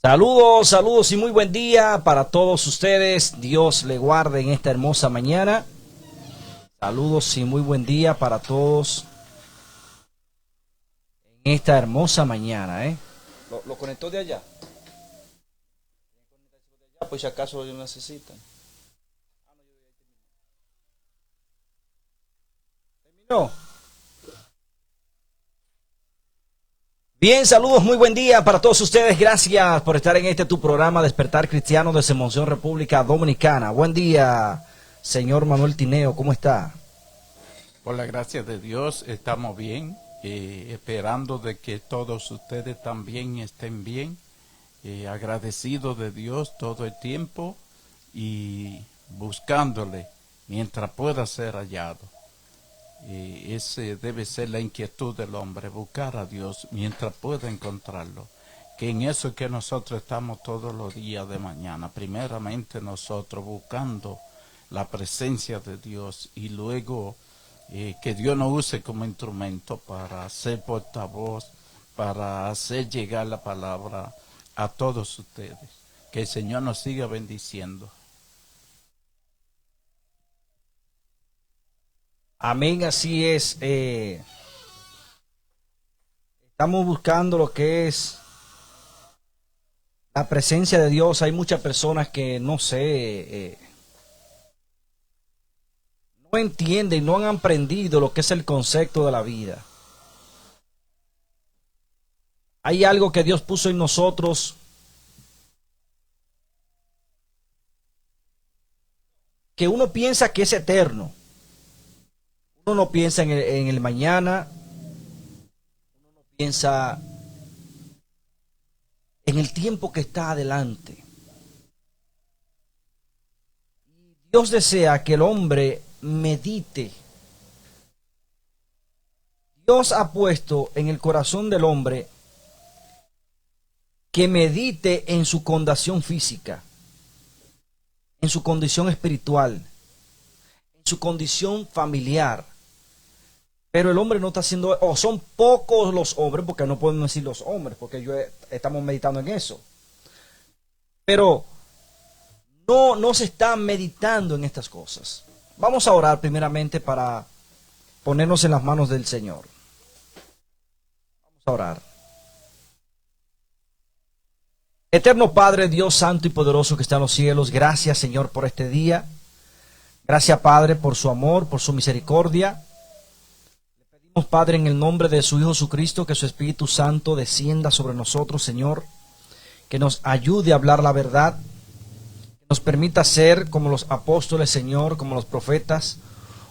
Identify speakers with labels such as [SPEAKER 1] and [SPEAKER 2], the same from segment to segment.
[SPEAKER 1] Saludos, saludos y muy buen día para todos ustedes. Dios le guarde en esta hermosa mañana. Saludos y muy buen día para todos en esta hermosa mañana, ¿Lo conectó de allá? Pues si acaso lo necesitan. ¿Terminó? Bien, saludos, muy buen día para todos ustedes. Gracias por estar en este tu programa Despertar Cristiano de Monción, República Dominicana. Buen día, señor Manuel Tineo, ¿cómo está?
[SPEAKER 2] Por la gracia de Dios estamos bien, esperando de que todos ustedes también estén bien, agradecidos de Dios todo el tiempo y buscándole mientras pueda ser hallado. Ese debe ser la inquietud del hombre, buscar a Dios mientras pueda encontrarlo. Que en eso es que nosotros estamos todos los días de mañana. Primeramente nosotros buscando la presencia de Dios y luego que Dios nos use como instrumento para ser portavoz, para hacer llegar la palabra a todos ustedes. Que el Señor nos siga bendiciendo.
[SPEAKER 1] Amén, así es. Estamos buscando lo que es la presencia de Dios. Hay muchas personas que no sé, no entienden, no han aprendido lo que es el concepto de la vida. Hay algo que Dios puso en nosotros que uno piensa que es eterno. Uno no piensa en el mañana, uno no piensa en el tiempo que está adelante. Dios desea que el hombre medite. Dios ha puesto en el corazón del hombre que medite en su condición física, en su condición espiritual, en su condición familiar. Pero el hombre no está haciendo, o son pocos los hombres, porque no podemos decir los hombres, porque estamos meditando en eso. Pero no se está meditando en estas cosas. Vamos a orar primeramente para ponernos en las manos del Señor. Vamos a orar. Eterno Padre, Dios santo y poderoso que está en los cielos, gracias Señor por este día. Gracias Padre por su amor, por su misericordia. Padre, en el nombre de su Hijo Jesucristo, que su Espíritu Santo descienda sobre nosotros, Señor, que nos ayude a hablar la verdad, que nos permita ser como los apóstoles, Señor, como los profetas,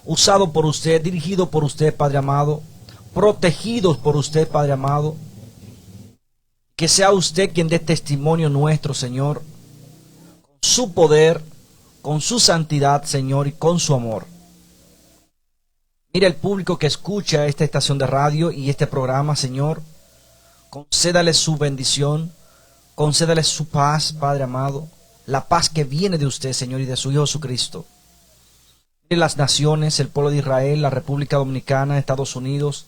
[SPEAKER 1] usado por usted, dirigido por usted, Padre amado, protegidos por usted, Padre amado, que sea usted quien dé testimonio nuestro, Señor, con su poder, con su santidad, Señor, y con su amor. Mira el público que escucha esta estación de radio y este programa, Señor. Concédale su bendición, concédale su paz, Padre amado. La paz que viene de usted, Señor, y de su Hijo Jesucristo. Mire las naciones, el pueblo de Israel, la República Dominicana, Estados Unidos,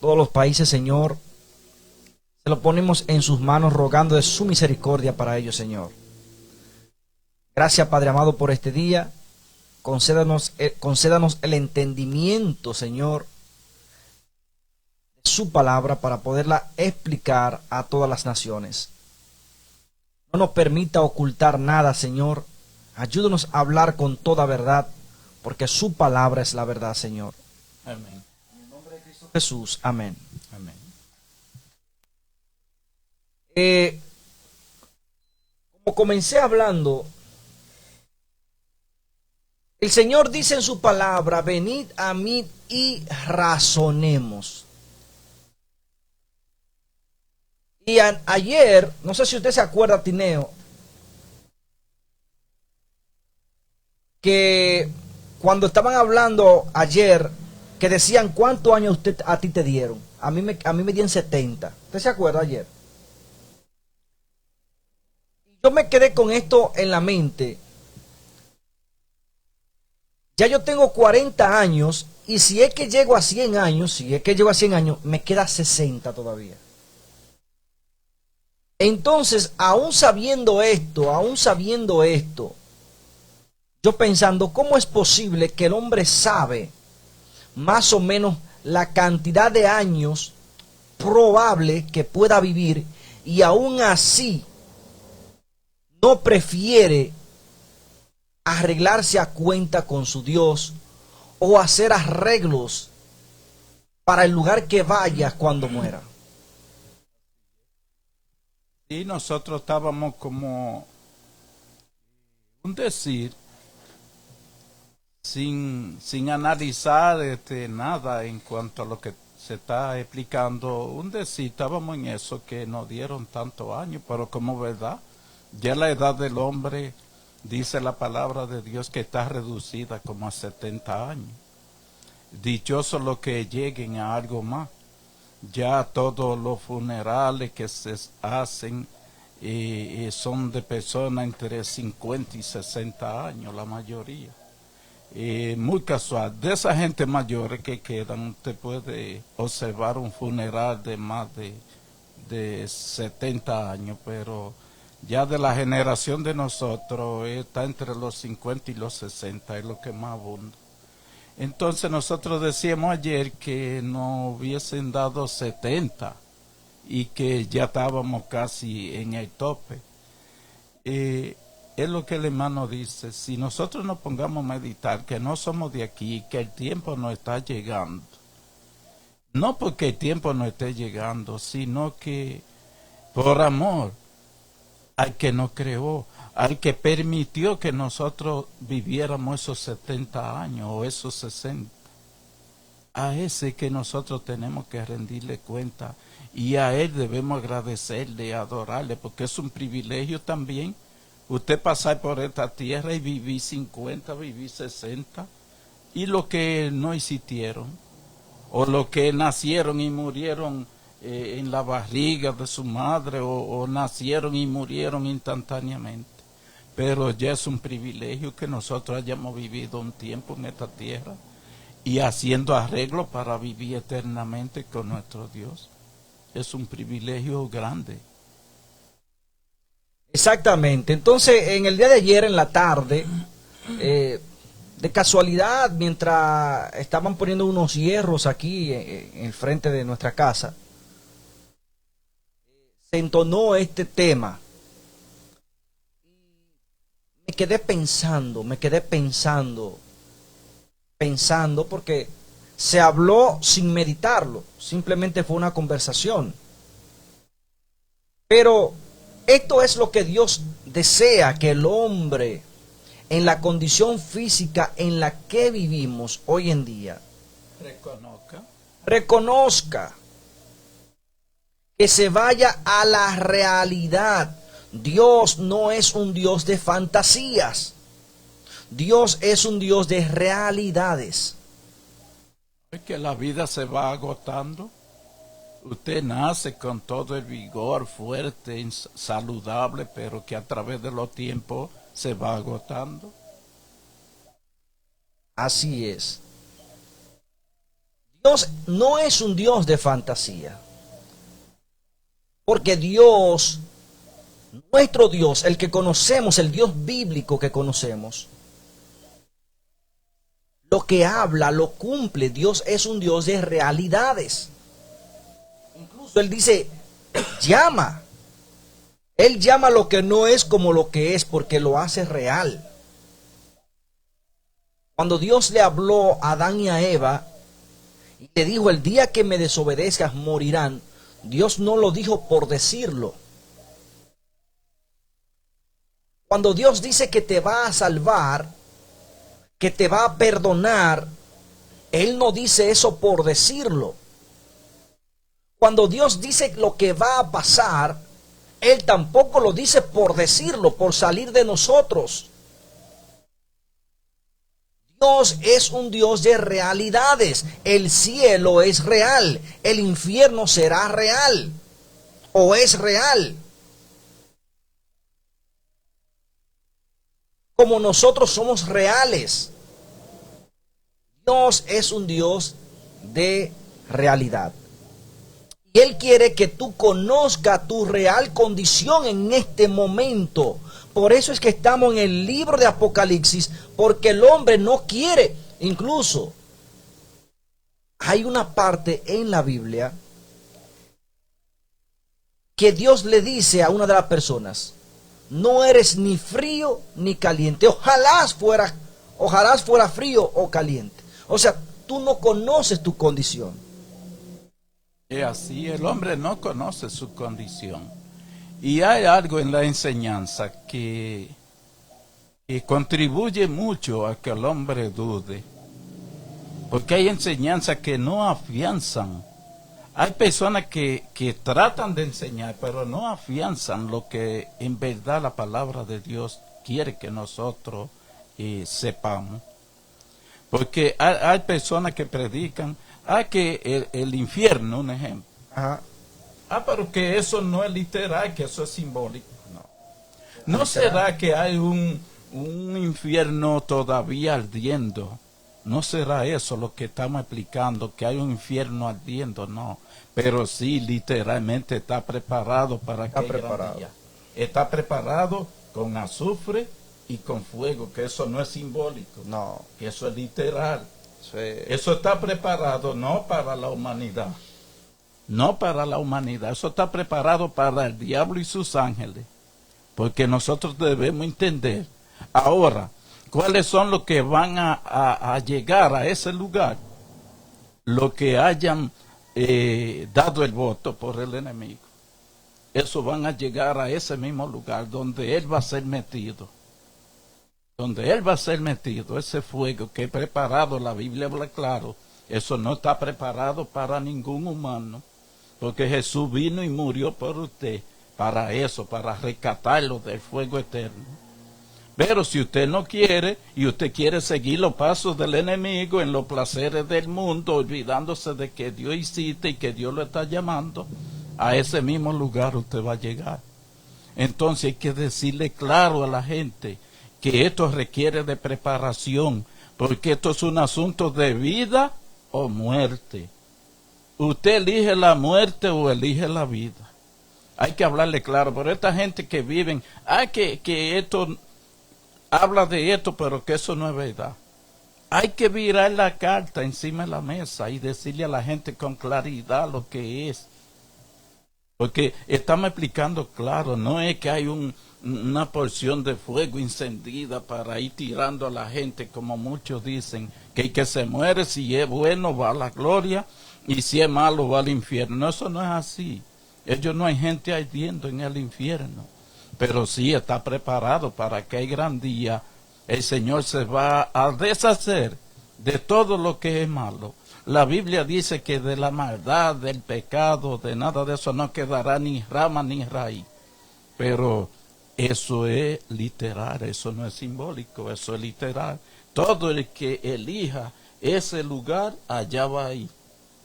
[SPEAKER 1] todos los países, Señor. Se lo ponemos en sus manos rogando de su misericordia para ellos, Señor. Gracias, Padre amado, por este día. Concédanos el entendimiento, Señor, de su palabra para poderla explicar a todas las naciones. No nos permita ocultar nada, Señor. Ayúdanos a hablar con toda verdad, porque su palabra es la verdad, Señor.
[SPEAKER 2] Amén.
[SPEAKER 1] En el nombre de Cristo Jesús, amén.
[SPEAKER 2] Amén.
[SPEAKER 1] Como comencé hablando, el Señor dice en su palabra, venid a mí y razonemos. Y ayer, no sé si usted se acuerda, Tineo, que cuando estaban hablando ayer, que decían cuántos años a ti te dieron. A mí me dieron 70. ¿Usted se acuerda ayer? Yo me quedé con esto en la mente. Ya yo tengo 40 años y si es que llego a 100 años, me queda 60 todavía. Entonces, aún sabiendo esto, yo pensando, ¿cómo es posible que el hombre sabe más o menos la cantidad de años probable que pueda vivir y aún así no prefiere arreglarse a cuenta con su Dios o hacer arreglos para el lugar que vaya cuando muera?
[SPEAKER 2] Y nosotros estábamos como un decir, sin analizar nada en cuanto a lo que se está explicando, un decir, estábamos en eso, que nos dieron tantos años, pero como verdad, ya la edad del hombre, dice la palabra de Dios, que está reducida como a 70 años. Dichosos los que lleguen a algo más. Ya todos los funerales que se hacen son de personas entre 50 y 60 años, la mayoría. Muy casual. De esa gente mayores que quedan, usted puede observar un funeral de más de 70 años, pero ya de la generación de nosotros está entre los 50 y los 60, es lo que más abunda. Entonces nosotros decíamos ayer que nos hubiesen dado 70 y que ya estábamos casi en el tope. Es lo que el hermano dice, si nosotros nos pongamos a meditar que no somos de aquí, que el tiempo no está llegando, no porque el tiempo no esté llegando, sino que por amor al que nos creó, al que permitió que nosotros viviéramos esos 70 años o esos 60, a ese que nosotros tenemos que rendirle cuenta y a él debemos agradecerle, adorarle, porque es un privilegio también usted pasar por esta tierra y vivir 50, vivir 60, y los que no existieron, o los que nacieron y murieron en la barriga de su madre, o nacieron y murieron instantáneamente. Pero ya es un privilegio que nosotros hayamos vivido un tiempo en esta tierra y haciendo arreglos para vivir eternamente con nuestro Dios. Es un privilegio grande.
[SPEAKER 1] Exactamente. Entonces, en el día de ayer, en la tarde, de casualidad, mientras estaban poniendo unos hierros aquí en el frente de nuestra casa, se entonó este tema. Me quedé pensando, porque se habló sin meditarlo, simplemente fue una conversación. Pero esto es lo que Dios desea, que el hombre, en la condición física en la que vivimos hoy en día, reconozca, que se vaya a la realidad. Dios no es un Dios de fantasías. Dios es un Dios de realidades.
[SPEAKER 2] Es que la vida se va agotando. Usted nace con todo el vigor, fuerte, saludable, pero que a través de los tiempos se va agotando.
[SPEAKER 1] Así es. Dios no es un Dios de fantasía. Porque Dios, nuestro Dios, el que conocemos, el Dios bíblico que conocemos, lo que habla, lo cumple. Dios es un Dios de realidades. Incluso Él dice, llama. Él llama lo que no es como lo que es, porque lo hace real. Cuando Dios le habló a Adán y a Eva, y le dijo, el día que me desobedezcas morirán, Dios no lo dijo por decirlo. Cuando Dios dice que te va a salvar, que te va a perdonar, Él no dice eso por decirlo. Cuando Dios dice lo que va a pasar, Él tampoco lo dice por decirlo, por salir de nosotros. Dios es un Dios de realidades. El cielo es real, el infierno será real, o es real. Como nosotros somos reales. Dios es un Dios de realidad. Y Él quiere que tú conozcas tu real condición en este momento. Por eso es que estamos en el libro de Apocalipsis, porque el hombre no quiere. Incluso hay una parte en la Biblia que Dios le dice a una de las personas: no eres ni frío ni caliente. Ojalá fuera frío o caliente. O sea, tú no conoces tu condición.
[SPEAKER 2] Es así, el hombre no conoce su condición. Y hay algo en la enseñanza que contribuye mucho a que el hombre dude. Porque hay enseñanzas que no afianzan. Hay personas que tratan de enseñar, pero no afianzan lo que en verdad la palabra de Dios quiere que nosotros sepamos. Porque hay personas que predican, que el infierno, un ejemplo.
[SPEAKER 1] Ajá.
[SPEAKER 2] Pero que eso no es literal, que eso es simbólico. No. ¿No será que hay un infierno todavía ardiendo? No será eso lo que estamos explicando, que hay un infierno ardiendo, no. Pero sí, literalmente está preparado para que está preparado con azufre y con fuego, que eso no es simbólico,
[SPEAKER 1] No.
[SPEAKER 2] que eso es literal. Eso está preparado no para la humanidad, no para la humanidad, eso está preparado para el diablo y sus ángeles, porque nosotros debemos entender ahora cuáles son los que van a llegar a ese lugar, los que hayan dado el voto por el enemigo. Esos van a llegar a ese mismo lugar donde él va a ser metido. Donde él va a ser metido, ese fuego que he preparado, la Biblia habla claro, eso no está preparado para ningún humano, porque Jesús vino y murió por usted, para eso, para rescatarlo del fuego eterno. Pero si usted no quiere, y usted quiere seguir los pasos del enemigo en los placeres del mundo, olvidándose de que Dios existe y que Dios lo está llamando, a ese mismo lugar usted va a llegar. Entonces hay que decirle claro a la gente que esto requiere de preparación, porque esto es un asunto de vida o muerte. Usted elige la muerte o elige la vida. Hay que hablarle claro, pero esta gente que viven, que esto habla de esto, pero que eso no es verdad. Hay que virar la carta encima de la mesa y decirle a la gente con claridad lo que es. Porque estamos explicando claro, no es que hay una porción de fuego encendida para ir tirando a la gente, como muchos dicen, que el que se muere, si es bueno va a la gloria y si es malo va al infierno. No, eso no es así. Ellos no hay gente ardiendo en el infierno, pero sí está preparado para que el gran día el Señor se va a deshacer de todo lo que es malo. La Biblia dice que de la maldad, del pecado, de nada de eso no quedará ni rama ni raíz. Pero eso es literal, eso no es simbólico, eso es literal. Todo el que elija ese lugar, allá va a ir,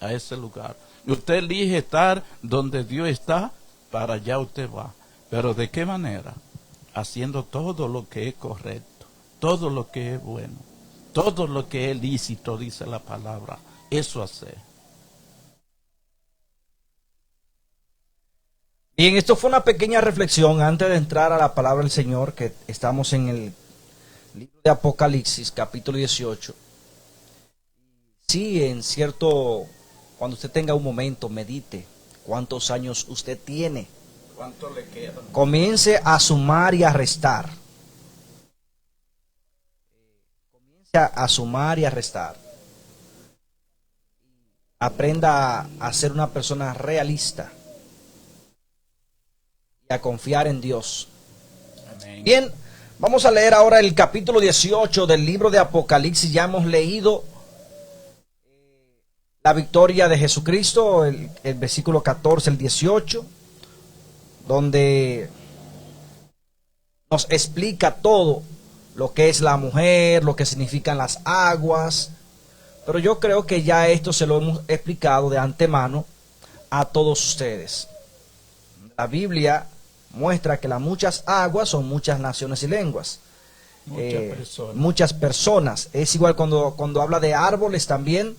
[SPEAKER 2] a ese lugar. Y usted elige estar donde Dios está, para allá usted va. Pero ¿de qué manera? Haciendo todo lo que es correcto, todo lo que es bueno, todo lo que es lícito, dice la palabra. Eso hacer.
[SPEAKER 1] Bien, esto fue una pequeña reflexión antes de entrar a la palabra del Señor, que estamos en el libro de Apocalipsis, capítulo 18. Sí, en cierto, cuando usted tenga un momento, medite cuántos años usted tiene.
[SPEAKER 2] ¿Cuánto le queda?
[SPEAKER 1] Comience a sumar y a restar. Comience a sumar y a restar. Aprenda a ser una persona realista y a confiar en Dios.
[SPEAKER 2] Amén.
[SPEAKER 1] Bien, vamos a leer ahora el capítulo 18 del libro de Apocalipsis. Ya hemos leído la victoria de Jesucristo, el versículo 14, el 18, donde nos explica todo lo que es la mujer, lo que significan las aguas. Pero yo creo que ya esto se lo hemos explicado de antemano a todos ustedes. La Biblia muestra que las muchas aguas son muchas naciones y lenguas. Muchas personas. Es igual cuando habla de árboles también,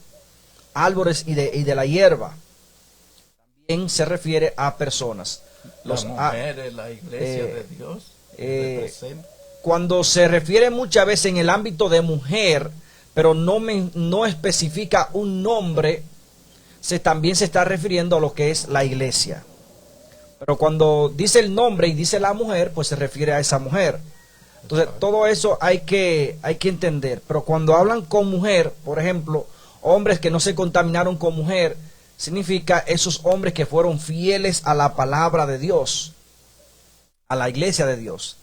[SPEAKER 1] árboles y de la hierba. también se refiere a personas.
[SPEAKER 2] La mujer es la iglesia de Dios.
[SPEAKER 1] Cuando se refiere muchas veces en el ámbito de mujer, pero no especifica un nombre, también se está refiriendo a lo que es la iglesia. Pero cuando dice el nombre y dice la mujer, pues se refiere a esa mujer. Entonces, todo eso hay que entender. Pero cuando hablan con mujer, por ejemplo, hombres que no se contaminaron con mujer, significa esos hombres que fueron fieles a la palabra de Dios, a la iglesia de Dios,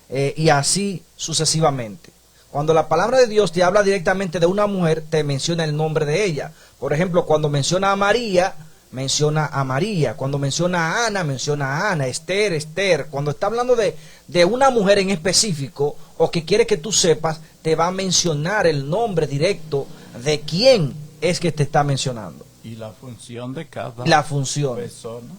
[SPEAKER 1] y así sucesivamente. Cuando la palabra de Dios te habla directamente de una mujer, te menciona el nombre de ella. Por ejemplo, cuando menciona a María, menciona a María. Cuando menciona a Ana, menciona a Ana. Esther, Esther. Cuando está hablando de una mujer en específico, o que quiere que tú sepas, te va a mencionar el nombre directo de quién es que te está mencionando.
[SPEAKER 2] Y la función de cada persona.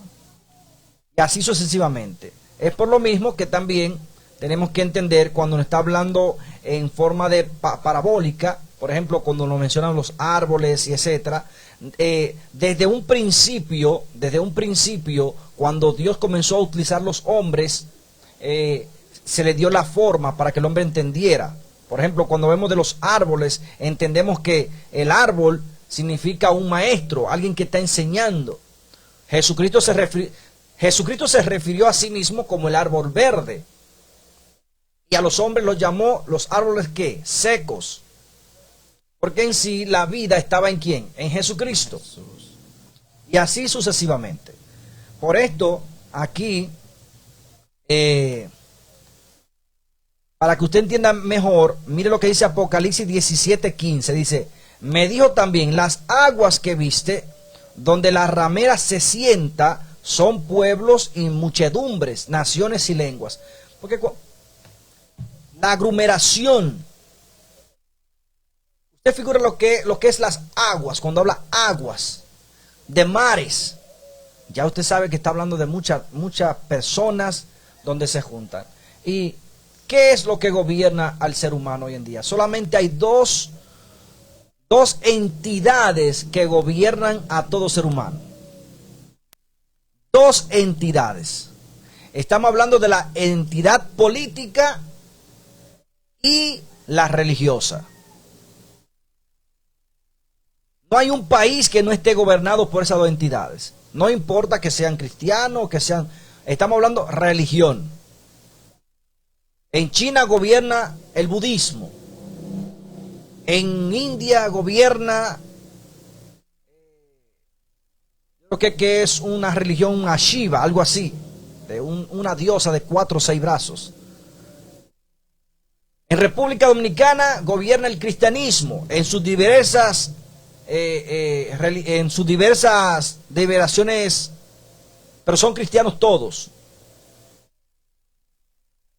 [SPEAKER 1] Y así sucesivamente. Es por lo mismo que también tenemos que entender cuando nos está hablando en forma de parabólica, por ejemplo, cuando nos mencionan los árboles y etcétera, desde un principio, cuando Dios comenzó a utilizar los hombres, se le dio la forma para que el hombre entendiera. Por ejemplo, cuando vemos de los árboles, entendemos que el árbol significa un maestro, alguien que está enseñando. Jesucristo se refirió a sí mismo como el árbol verde. Y a los hombres los llamó los árboles ¿qué? Secos. Porque en sí la vida estaba ¿en quién? En Jesucristo. Y así sucesivamente. Por esto, aquí, para que usted entienda mejor, mire lo que dice Apocalipsis 17:15. Dice, me dijo también, las aguas que viste, donde la ramera se sienta, son pueblos y muchedumbres, naciones y lenguas. Porque la aglomeración, usted figura lo que es las aguas, cuando habla aguas, de mares, ya usted sabe que está hablando de muchas personas donde se juntan. ¿Y qué es lo que gobierna al ser humano hoy en día? Solamente hay dos entidades que gobiernan a todo ser humano. Dos entidades. Estamos hablando de la entidad política y la religiosa. No hay un país que no esté gobernado por esas dos entidades. No importa que sean cristianos, que sean... Estamos hablando religión. En China gobierna el budismo. En India gobierna, creo que es una religión, una Shiva, algo así, de una diosa de 4 o 6 brazos. En República Dominicana gobierna el cristianismo en sus diversas derivaciones, pero son cristianos todos.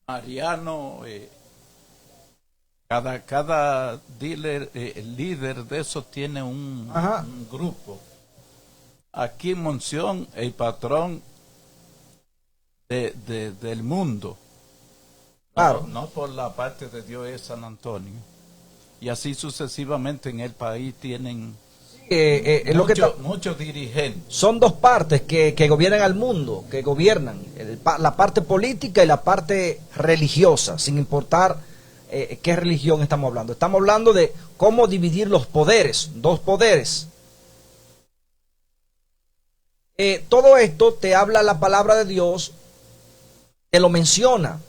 [SPEAKER 2] Mariano, cada líder de eso tiene un grupo. Aquí en Monción, el patrón del mundo.
[SPEAKER 1] Claro.
[SPEAKER 2] No por la parte de Dios es San Antonio. Y así sucesivamente en el país tienen muchos dirigentes.
[SPEAKER 1] Son dos partes que gobiernan al mundo, que gobiernan la parte política y la parte religiosa, sin importar qué religión estamos hablando. Estamos hablando de cómo dividir los poderes, dos poderes. Todo esto te habla la palabra de Dios, te lo menciona.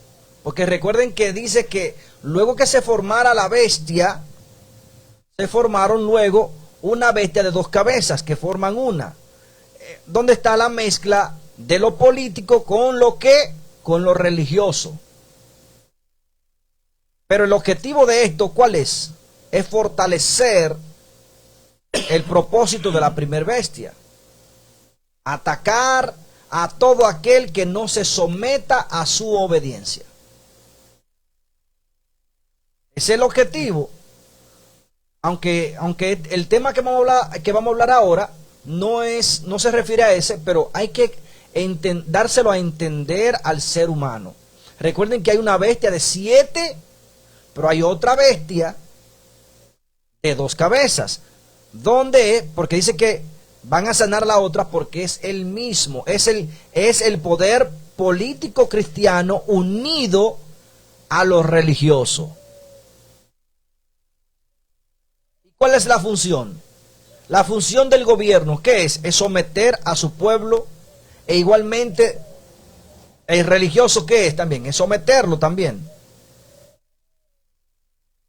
[SPEAKER 1] Porque recuerden que dice que luego que se formara la bestia, se formaron luego una bestia de 2 cabezas que forman una. ¿Dónde está la mezcla de lo político con lo religioso? Pero el objetivo de esto, ¿cuál es? Es fortalecer el propósito de la primer bestia. Atacar a todo aquel que no se someta a su obediencia. Ese es el objetivo. Aunque el tema que vamos a hablar ahora no se refiere a ese, pero hay que dárselo a entender al ser humano. Recuerden que hay una bestia de 7, pero hay otra bestia de 2 cabezas. ¿Dónde? Porque dice que van a sanar a la otra porque es el mismo, es el poder político cristiano unido a lo religioso. ¿Cuál es la función? La función del gobierno, ¿qué es? Es someter a su pueblo, e igualmente el religioso, ¿qué es también? Es someterlo también.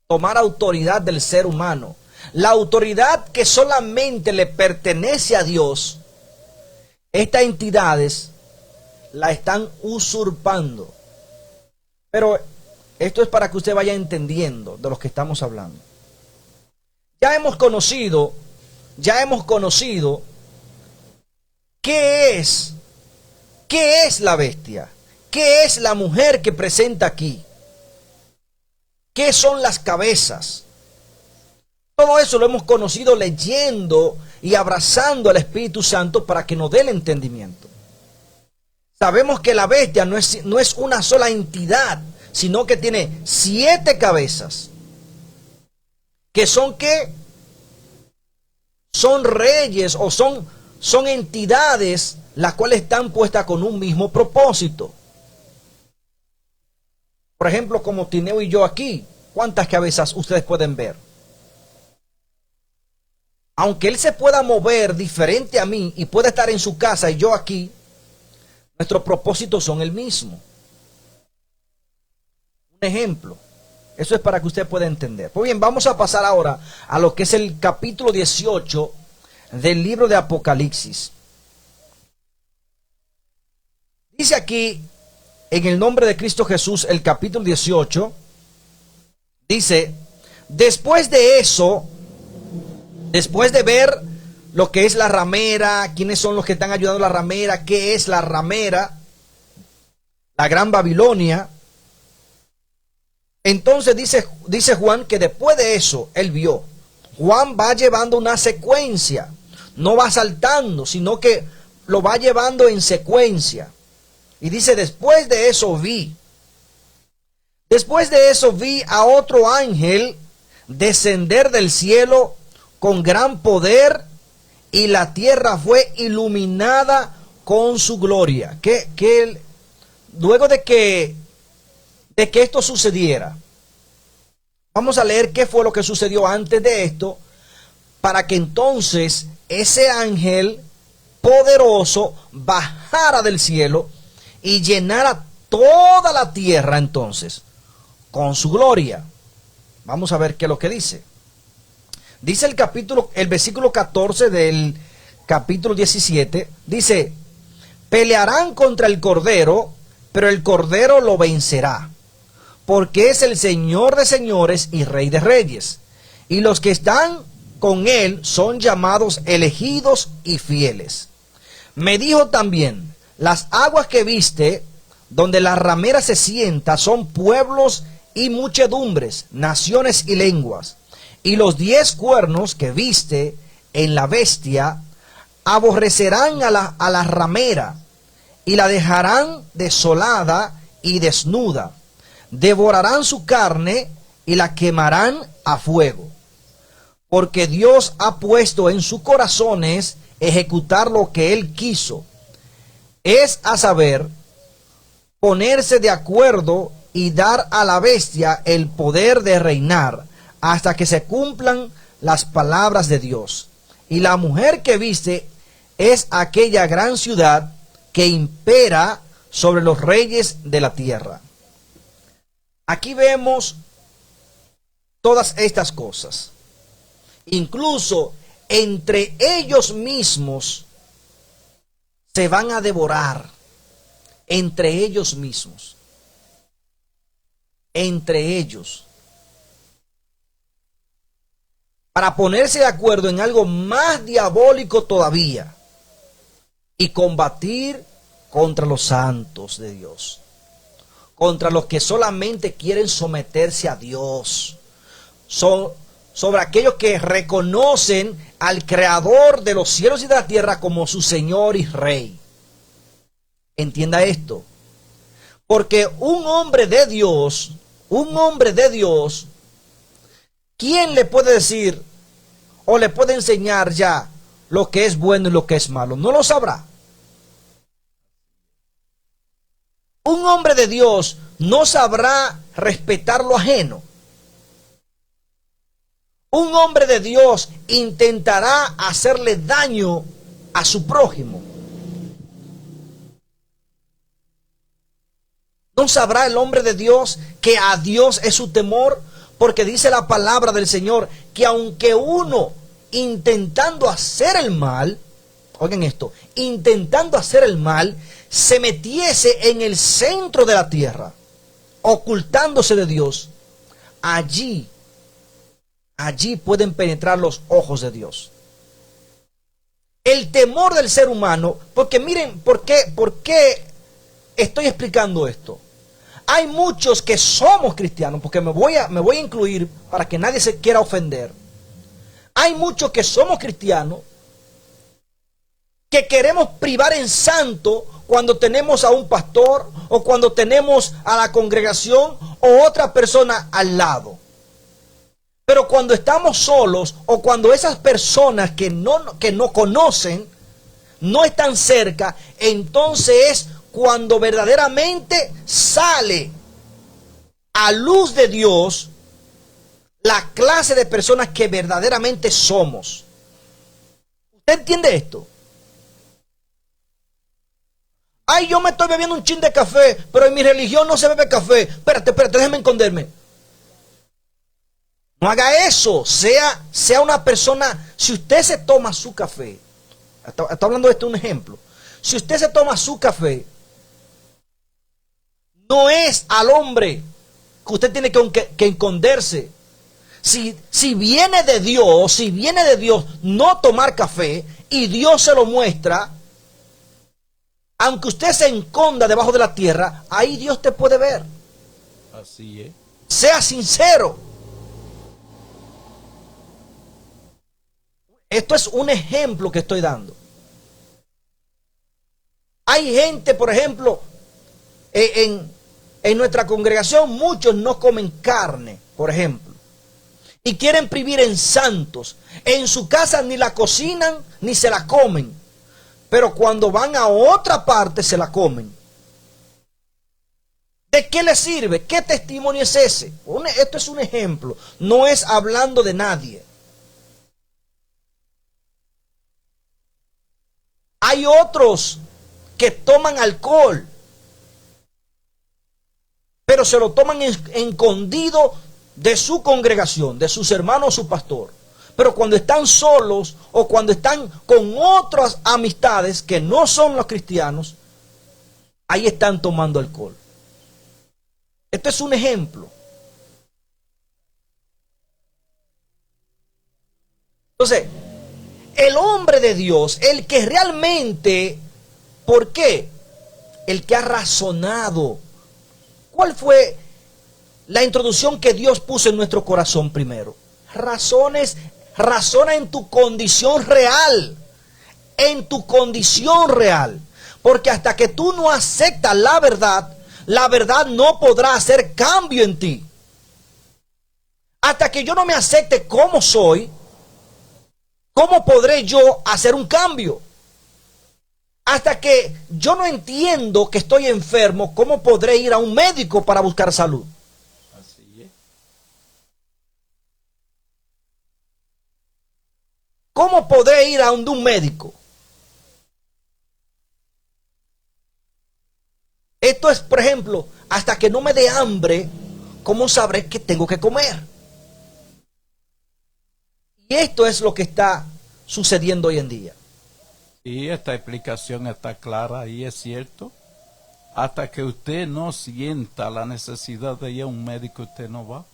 [SPEAKER 1] Tomar autoridad del ser humano. La autoridad que solamente le pertenece a Dios, estas entidades la están usurpando. Pero esto es para que usted vaya entendiendo de lo que estamos hablando. Ya hemos conocido qué es la bestia, qué es la mujer que presenta aquí, qué son las cabezas. Todo eso lo hemos conocido leyendo y abrazando al Espíritu Santo para que nos dé el entendimiento. Sabemos que la bestia no es una sola entidad, sino que tiene 7 cabezas. Que son ¿qué? Son reyes o son entidades las cuales están puestas con un mismo propósito. Por ejemplo, como Tineo y yo aquí, ¿cuántas cabezas ustedes pueden ver? Aunque él se pueda mover diferente a mí y pueda estar en su casa y yo aquí, nuestros propósitos son el mismo. Un ejemplo. Eso es para que usted pueda entender. Pues bien, vamos a pasar ahora a lo que es el capítulo 18 del libro de Apocalipsis. Dice aquí, en el nombre de Cristo Jesús, el capítulo 18, dice, después de eso, después de ver lo que es la ramera, quiénes son los que están ayudando a la ramera, qué es la ramera, la gran Babilonia. Entonces dice Juan que después de eso, él vio. Juan va llevando una secuencia, no va saltando, sino que lo va llevando en secuencia. Y dice, después de eso vi. Después de eso vi a otro ángel descender del cielo con gran poder, y la tierra fue iluminada con su gloria. Luego de que esto sucediera, vamos a leer qué fue lo que sucedió antes de esto, para que entonces ese ángel poderoso bajara del cielo y llenara toda la tierra entonces con su gloria. Vamos a ver qué es lo que dice. Dice el versículo 14 del capítulo 17, dice, pelearán contra el Cordero, pero el Cordero lo vencerá, porque es el Señor de señores y Rey de reyes, y los que están con él son llamados elegidos y fieles. Me dijo también, las aguas que viste, donde la ramera se sienta, son pueblos y muchedumbres, naciones y lenguas. Y los 10 cuernos que viste en la bestia aborrecerán a la ramera y la dejarán desolada y desnuda. Devorarán su carne y la quemarán a fuego. Porque Dios ha puesto en sus corazones ejecutar lo que Él quiso. Es a saber, ponerse de acuerdo y dar a la bestia el poder de reinar hasta que se cumplan las palabras de Dios. Y la mujer que viste es aquella gran ciudad que impera sobre los reyes de la tierra. Aquí vemos todas estas cosas. Incluso entre ellos mismos se van a devorar. Entre ellos mismos. Entre ellos. Para ponerse de acuerdo en algo más diabólico todavía. Y combatir contra los santos de Dios. Contra los que solamente quieren someterse a Dios. Sobre aquellos que reconocen al Creador de los cielos y de la tierra como su Señor y Rey. Entienda esto. Porque un hombre de Dios, ¿quién le puede decir o le puede enseñar ya lo que es bueno y lo que es malo? ¿No lo sabrá? Un hombre de Dios no sabrá respetar lo ajeno. Un hombre de Dios intentará hacerle daño a su prójimo. ¿No sabrá el hombre de Dios que a Dios es su temor? Porque dice la palabra del Señor que aunque uno intentando hacer el mal, oigan esto, intentando hacer el mal, se metiese en el centro de la tierra, ocultándose de Dios, allí pueden penetrar los ojos de Dios. El temor del ser humano, porque miren, ¿por qué estoy explicando esto? Hay muchos que somos cristianos, porque me voy a incluir para que nadie se quiera ofender. Hay muchos que somos cristianos que queremos privar en santo cuando tenemos a un pastor o cuando tenemos a la congregación o otra persona al lado. Pero cuando estamos solos o cuando esas personas que no conocen no están cerca, entonces es cuando verdaderamente sale a luz de Dios la clase de personas que verdaderamente somos. ¿Usted entiende esto? Ay, yo me estoy bebiendo un chin de café, pero en mi religión no se bebe café. Espérate, déjame esconderme. No haga eso. Sea una persona. Si usted se toma su café, está hablando de esto un ejemplo. Si usted se toma su café, no es al hombre que usted tiene que esconderse. Si viene de Dios no tomar café y Dios se lo muestra, aunque usted se esconda debajo de la tierra, ahí Dios te puede ver.
[SPEAKER 2] Así es.
[SPEAKER 1] Sea sincero. Esto es un ejemplo que estoy dando. Hay gente, por ejemplo, en nuestra congregación, muchos no comen carne, por ejemplo, y quieren vivir en santos. En su casa ni la cocinan ni se la comen, pero cuando van a otra parte se la comen. ¿De qué le sirve? ¿Qué testimonio es ese? Esto es un ejemplo, no es hablando de nadie. Hay otros que toman alcohol, pero se lo toman escondido de su congregación, de sus hermanos, su pastor. Pero cuando están solos o cuando están con otras amistades que no son los cristianos, ahí están tomando alcohol. Esto es un ejemplo. Entonces, el hombre de Dios, el que realmente, ¿por qué? El que ha razonado. ¿Cuál fue la introducción que Dios puso en nuestro corazón primero? Razona en tu condición real. En tu condición real. Porque hasta que tú no aceptas la verdad no podrá hacer cambio en ti. Hasta que yo no me acepte como soy, ¿cómo podré yo hacer un cambio? Hasta que yo no entiendo que estoy enfermo, ¿cómo podré ir a un médico para buscar salud?
[SPEAKER 2] Así es.
[SPEAKER 1] ¿Cómo podré ir a un médico? Esto es, por ejemplo, hasta que no me dé hambre, ¿cómo sabré que tengo que comer? Y esto es lo que está sucediendo hoy en día.
[SPEAKER 2] Y esta explicación está clara y es cierto. Hasta que usted no sienta la necesidad de ir a un médico, usted no va.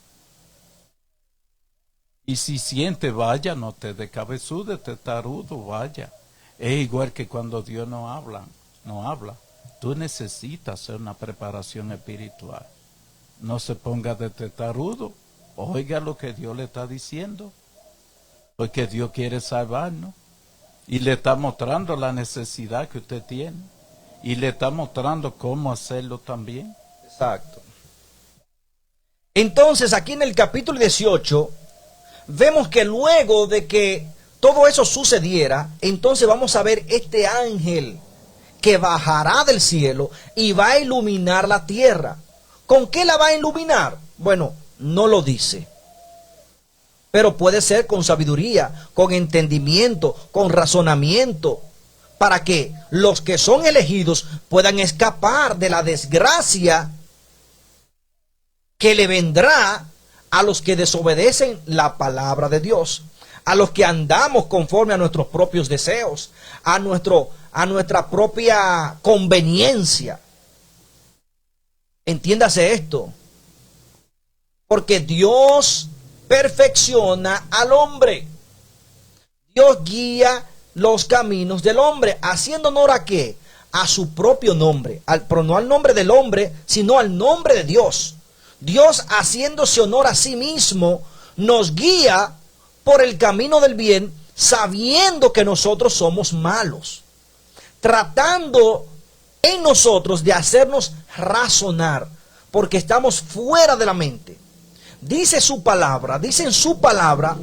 [SPEAKER 2] Y si siente, vaya, no te dé cabezudo, te tarudo, vaya. Es igual que cuando Dios no habla. Tú necesitas hacer una preparación espiritual. No se ponga de testarudo. Oiga lo que Dios le está diciendo. Porque Dios quiere salvarnos. Y le está mostrando la necesidad que usted tiene. Y le está mostrando cómo hacerlo también.
[SPEAKER 1] Exacto. Entonces, aquí en el capítulo 18, vemos que luego de que todo eso sucediera, entonces vamos a ver este ángel que bajará del cielo y va a iluminar la tierra. ¿Con qué la va a iluminar? Bueno, no lo dice. Pero puede ser con sabiduría, con entendimiento, con razonamiento, para que los que son elegidos puedan escapar de la desgracia que le vendrá a los que desobedecen la palabra de Dios, a los que andamos conforme a nuestros propios deseos, a nuestra propia conveniencia. Entiéndase esto, porque Dios perfecciona al hombre. Dios guía los caminos del hombre, haciendo honor a ¿qué? A su propio nombre, pero no al nombre del hombre, sino al nombre de Dios. Dios, haciéndose honor a sí mismo, nos guía por el camino del bien, sabiendo que nosotros somos malos, tratando en nosotros de hacernos razonar, porque estamos fuera de la mente. Dice su palabra, dice en su palabra,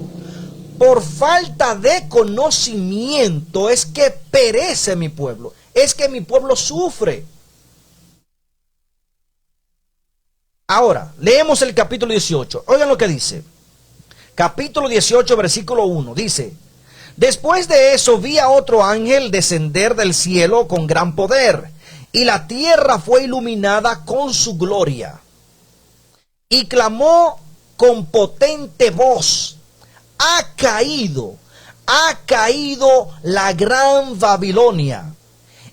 [SPEAKER 1] por falta de conocimiento es que perece mi pueblo, es que mi pueblo sufre. Ahora, leemos el capítulo 18. Oigan lo que dice. Capítulo 18, versículo 1. Dice: después de eso vi a otro ángel descender del cielo con gran poder, y la tierra fue iluminada con su gloria. Y clamó con potente voz: ha caído la gran Babilonia,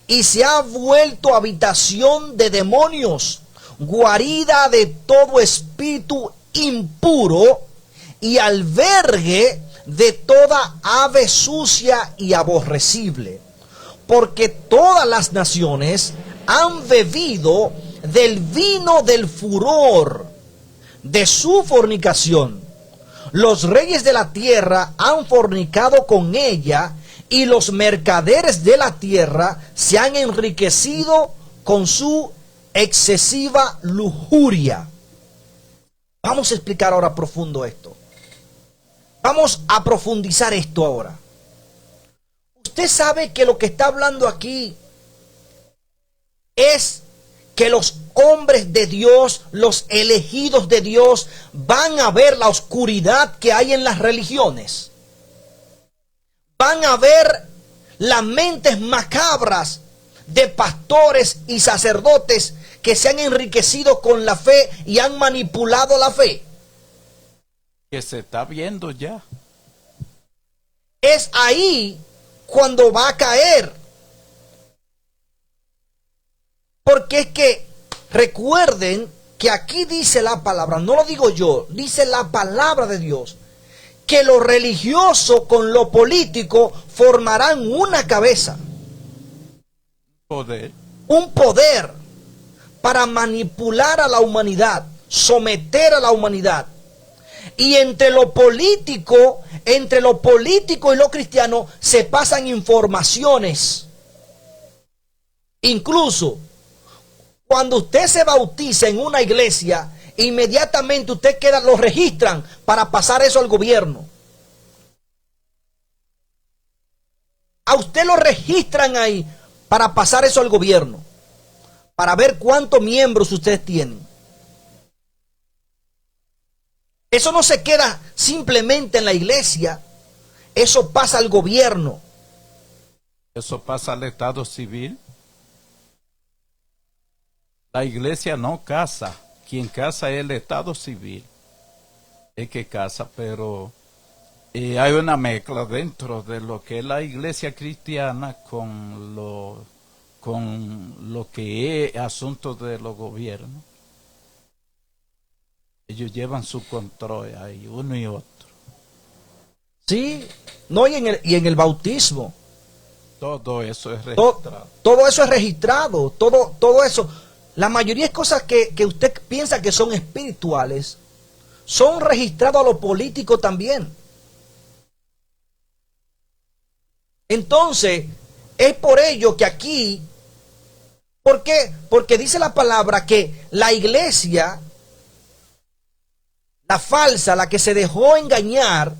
[SPEAKER 1] y se ha vuelto habitación de demonios, guarida de todo espíritu impuro y albergue de toda ave sucia y aborrecible, porque todas las naciones han bebido del vino del furor de su fornicación. Los reyes de la tierra han fornicado con ella, y los mercaderes de la tierra se han enriquecido con su excesiva lujuria. Vamos a explicar ahora profundo esto. Vamos a profundizar esto ahora. Usted sabe que lo que está hablando aquí es que los hombres de Dios, los elegidos de Dios, van a ver la oscuridad que hay en las religiones. Van a ver las mentes macabras de pastores y sacerdotes que se han enriquecido con la fe y han manipulado la fe.
[SPEAKER 2] Que se está viendo ya.
[SPEAKER 1] Es ahí cuando va a caer. Porque es que recuerden que aquí dice la palabra, no lo digo yo, dice la palabra de Dios, que lo religioso con lo político formarán una cabeza.
[SPEAKER 2] Poder.
[SPEAKER 1] Un poder para manipular a la humanidad, someter a la humanidad. Y entre lo político y lo cristiano se pasan informaciones. Incluso cuando usted se bautiza en una iglesia, inmediatamente lo registran para pasar eso al gobierno. A usted lo registran ahí para pasar eso al gobierno, para ver cuántos miembros ustedes tienen. Eso no se queda simplemente en la iglesia, eso pasa al gobierno.
[SPEAKER 2] Eso pasa al Estado civil. La iglesia no casa, quien casa es el Estado civil, es que casa, pero hay una mezcla dentro de lo que es la iglesia cristiana con lo que es asunto de los gobiernos. Ellos llevan su control ahí, uno y otro.
[SPEAKER 1] Sí, no, y en el bautismo.
[SPEAKER 2] Todo eso es registrado.
[SPEAKER 1] Todo eso es registrado, todo eso. La mayoría de cosas que usted piensa que son espirituales, son registrados a lo político también. Entonces, es por ello que aquí, ¿por qué? Porque dice la palabra que la iglesia, la falsa, la que se dejó engañar,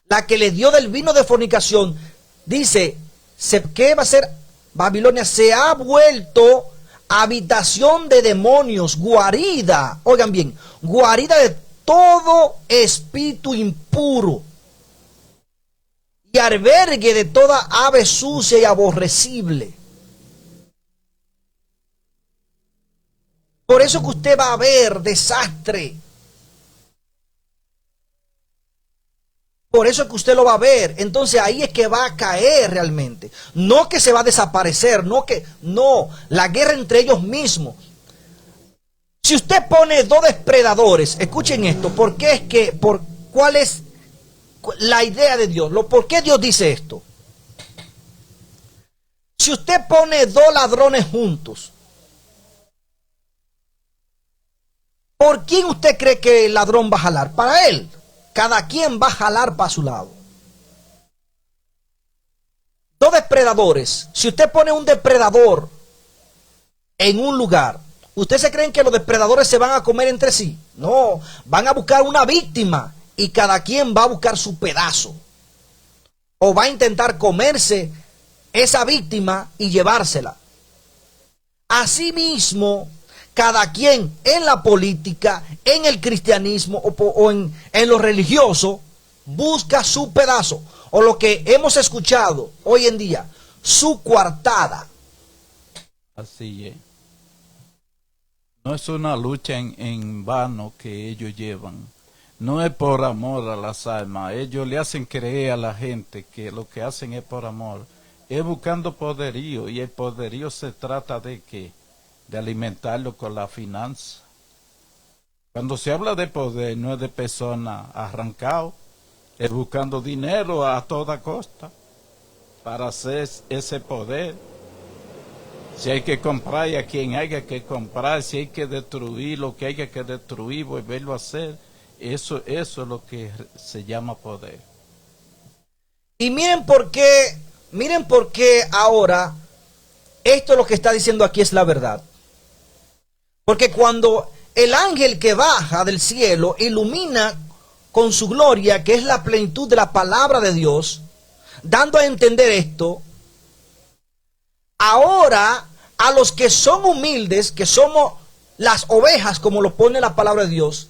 [SPEAKER 1] la que le dio del vino de fornicación, dice, ¿qué va a ser? Babilonia se ha vuelto habitación de demonios, guarida, oigan bien, guarida de todo espíritu impuro y albergue de toda ave sucia y aborrecible. Por eso que usted va a ver desastre. Por eso que usted lo va a ver. Entonces ahí es que va a caer realmente. No que se va a desaparecer, no, la guerra entre ellos mismos. Si usted pone dos depredadores, escuchen esto, ¿cuál es la idea de Dios? ¿Por qué Dios dice esto? Si usted pone dos ladrones juntos, ¿por quién usted cree que el ladrón va a jalar? Para él. Cada quien va a jalar para su lado. Dos depredadores. Si usted pone un depredador en un lugar, ¿ustedes se creen que los depredadores se van a comer entre sí? No, van a buscar una víctima y cada quien va a buscar su pedazo. O va a intentar comerse esa víctima y llevársela. Asimismo, cada quien en la política, en el cristianismo o en lo religioso, busca su pedazo. O lo que hemos escuchado hoy en día, su coartada.
[SPEAKER 2] Así es. No es una lucha en vano que ellos llevan. No es por amor a las almas. Ellos le hacen creer a la gente que lo que hacen es por amor. Es buscando poderío. Y el poderío se trata de ¿qué? De alimentarlo con la finanza. Cuando se habla de poder, no es de persona arrancado, es buscando dinero a toda costa para hacer ese poder. Si hay que comprar a quien haya que comprar, si hay que destruir lo que haya que destruir, volverlo a hacer, eso es lo que se llama poder.
[SPEAKER 1] Y miren por qué ahora esto lo que está diciendo aquí es la verdad. Porque cuando el ángel que baja del cielo ilumina con su gloria, que es la plenitud de la palabra de Dios, dando a entender esto, ahora a los que son humildes, que somos las ovejas, como lo pone la palabra de Dios,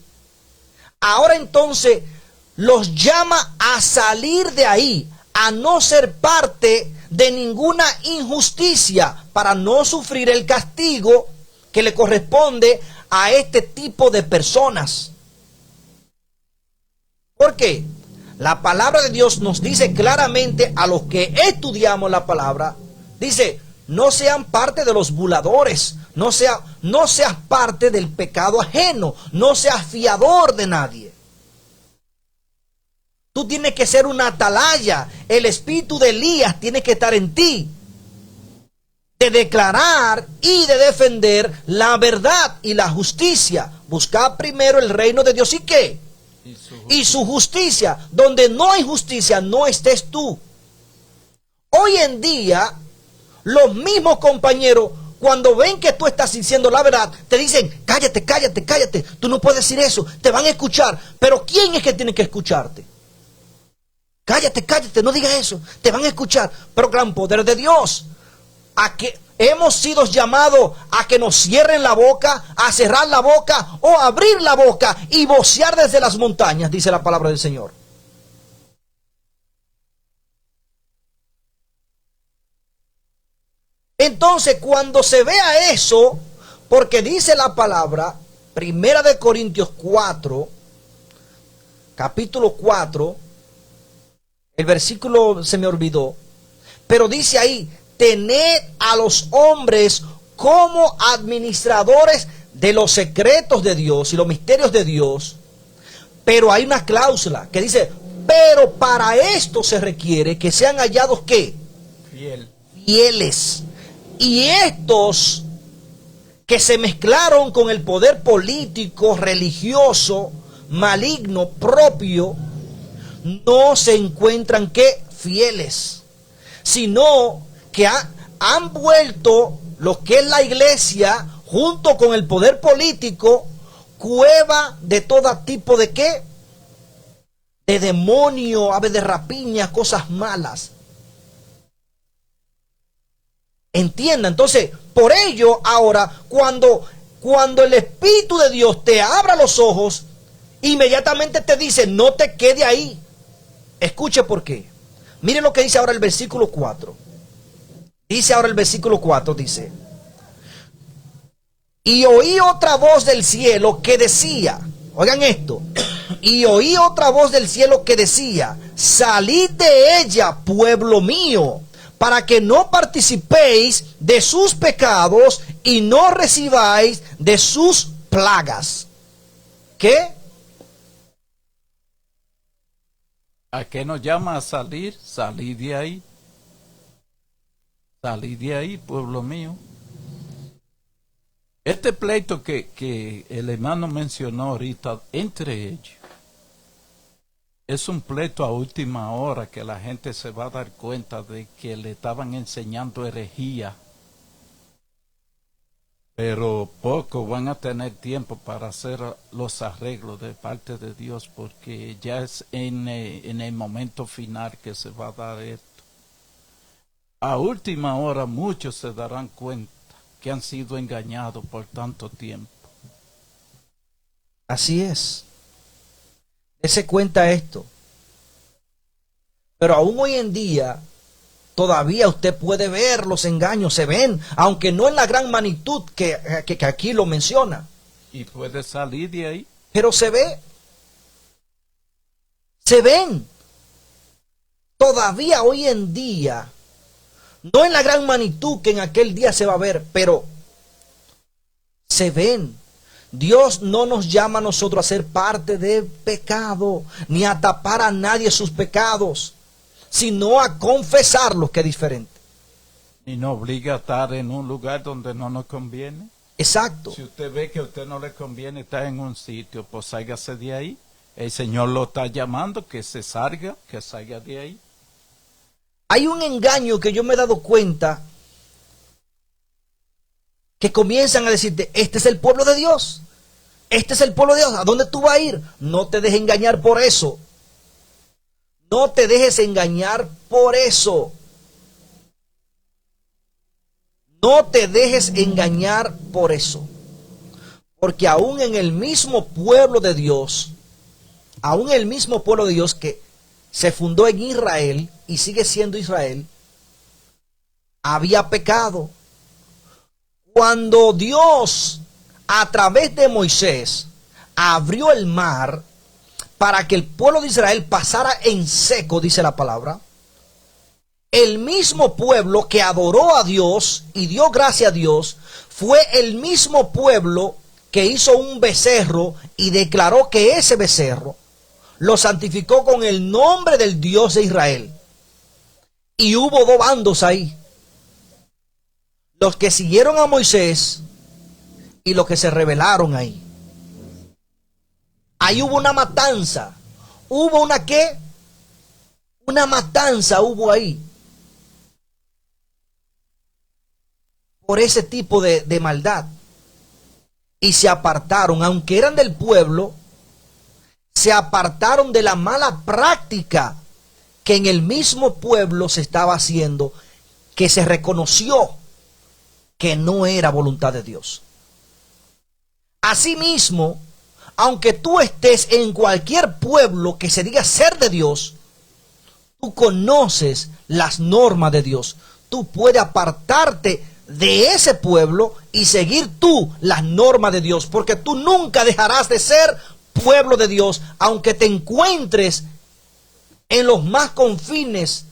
[SPEAKER 1] ahora entonces los llama a salir de ahí, a no ser parte de ninguna injusticia, para no sufrir el castigo que le corresponde a este tipo de personas. ¿Por qué? La palabra de Dios nos dice claramente a los que estudiamos la palabra, dice, no sean parte de los burladores, no seas parte del pecado ajeno, no seas fiador de nadie. Tú tienes que ser una atalaya, el espíritu de Elías tiene que estar en ti, de declarar y de defender la verdad y la justicia. Buscar primero el reino de Dios y ¿qué? Y su justicia. Donde no hay justicia, no estés tú. Hoy en día, los mismos compañeros, cuando ven que tú estás diciendo la verdad, te dicen, cállate, cállate, cállate, tú no puedes decir eso, te van a escuchar. Pero ¿quién es que tiene que escucharte? Cállate, cállate, no digas eso, te van a escuchar. Pero gran poder de Dios, a que hemos sido llamados a que nos cierren la boca, a cerrar la boca o abrir la boca y vocear desde las montañas, dice la palabra del Señor. Entonces, cuando se vea eso, porque dice la palabra, Primera de Corintios 4, capítulo 4, el versículo se me olvidó, pero dice ahí, tened a los hombres como administradores de los secretos de Dios y los misterios de Dios. Pero hay una cláusula que dice, pero para esto se requiere que sean hallados ¿qué? Fieles. Y estos que se mezclaron con el poder político, religioso, maligno, propio, no se encuentran ¿qué? Fieles, sino que han vuelto lo que es la iglesia, junto con el poder político, cueva de todo tipo de ¿qué? de demonio, ave de rapiña, cosas malas. Entienda, entonces, por ello, ahora, cuando el Espíritu de Dios te abra los ojos, inmediatamente te dice, no te quede ahí. Escuche por qué. Mire lo que dice ahora el versículo 4. Dice ahora el versículo 4, dice, y oí otra voz del cielo que decía, oigan esto, y oí otra voz del cielo que decía, salid de ella, pueblo mío, para que no participéis de sus pecados y no recibáis de sus plagas. ¿Qué?
[SPEAKER 2] ¿A qué nos llama a salir? Salid de ahí. Salid de ahí, pueblo mío. Este pleito que el hermano mencionó ahorita entre ellos es un pleito a última hora que la gente se va a dar cuenta de que le estaban enseñando herejía. Pero poco van a tener tiempo para hacer los arreglos de parte de Dios, porque ya es en el momento final que se va a dar esto. A última hora muchos se darán cuenta que han sido engañados por tanto tiempo.
[SPEAKER 1] Así es. Dese cuenta esto. Pero aún hoy en día, todavía usted puede ver los engaños, se ven, aunque no en la gran magnitud que aquí lo menciona.
[SPEAKER 2] Y puede salir de ahí.
[SPEAKER 1] Pero se ve. Se ven. Todavía hoy en día, no en la gran magnitud que en aquel día se va a ver, pero se ven. Dios no nos llama a nosotros a ser parte del pecado, ni a tapar a nadie sus pecados, sino a confesarlos, que es diferente.
[SPEAKER 2] Y no obliga a estar en un lugar donde no nos conviene.
[SPEAKER 1] Exacto.
[SPEAKER 2] Si usted ve que a usted no le conviene estar en un sitio, pues sálgase de ahí. El Señor lo está llamando, que se salga, que salga de ahí.
[SPEAKER 1] Hay un engaño que yo me he dado cuenta, que comienzan a decirte, este es el pueblo de Dios. Este es el pueblo de Dios. ¿A dónde tú vas a ir? No te dejes engañar por eso. No te dejes engañar por eso. No te dejes engañar por eso. Porque aún en el mismo pueblo de Dios, aún el mismo pueblo de Dios que se fundó en Israel y sigue siendo Israel, había pecado. Cuando Dios, a través de Moisés, abrió el mar para que el pueblo de Israel pasara en seco, dice la palabra, el mismo pueblo que adoró a Dios y dio gracia a Dios, fue el mismo pueblo que hizo un becerro y declaró que ese becerro lo santificó con el nombre del Dios de Israel. Y hubo dos bandos ahí: los que siguieron a Moisés y los que se rebelaron ahí. Ahí hubo una matanza. ¿Hubo una qué? Una matanza hubo ahí. Por ese tipo de maldad. Y se apartaron, aunque eran del pueblo, se apartaron de la mala práctica que en el mismo pueblo se estaba haciendo, que se reconoció que no era voluntad de Dios. Asimismo, aunque tú estés en cualquier pueblo que se diga ser de Dios, tú conoces las normas de Dios. Tú puedes apartarte de ese pueblo y seguir tú las normas de Dios, porque tú nunca dejarás de ser pueblo de Dios, aunque te encuentres en los más confines,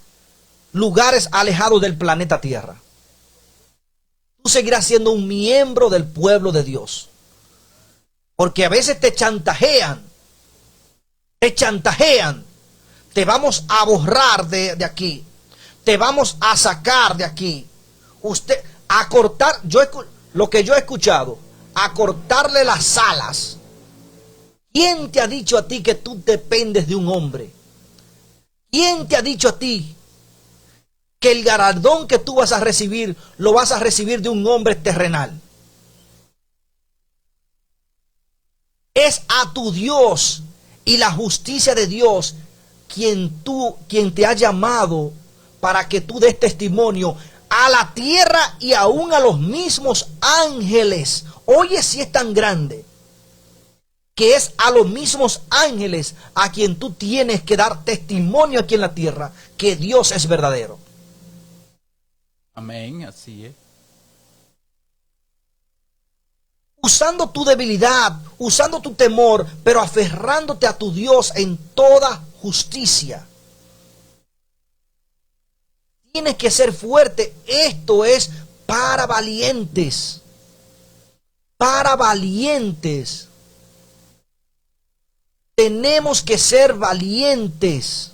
[SPEAKER 1] lugares alejados del planeta Tierra. Tú seguirás siendo un miembro del pueblo de Dios. Porque a veces te chantajean, te vamos a borrar de aquí, te vamos a sacar de aquí. Usted, a cortar, lo que yo he escuchado, a cortarle las alas. ¿Quién te ha dicho a ti que tú dependes de un hombre? ¿Quién te ha dicho a ti que el galardón que tú vas a recibir, lo vas a recibir de un hombre terrenal? Es a tu Dios y la justicia de Dios, quien te ha llamado para que tú des testimonio a la tierra y aún a los mismos ángeles. Oye, si es tan grande, que es a los mismos ángeles a quien tú tienes que dar testimonio aquí en la tierra, que Dios es verdadero.
[SPEAKER 2] Amén, así es.
[SPEAKER 1] Usando tu debilidad, usando tu temor, pero aferrándote a tu Dios en toda justicia. Tienes que ser fuerte. Esto es para valientes. Para valientes. Tenemos que ser valientes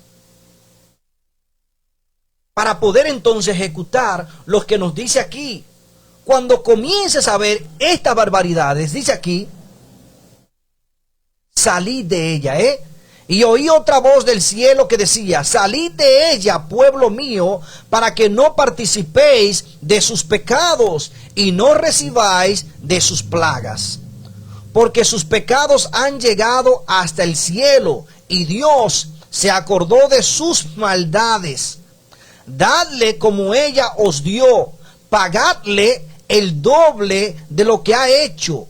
[SPEAKER 1] para poder entonces ejecutar lo que nos dice aquí. Cuando comiences a ver estas barbaridades, dice aquí, salid de ella, Y oí otra voz del cielo que decía, salid de ella, pueblo mío, para que no participéis de sus pecados y no recibáis de sus plagas. Porque sus pecados han llegado hasta el cielo y Dios se acordó de sus maldades. Dadle como ella os dio, pagadle el doble de lo que ha hecho.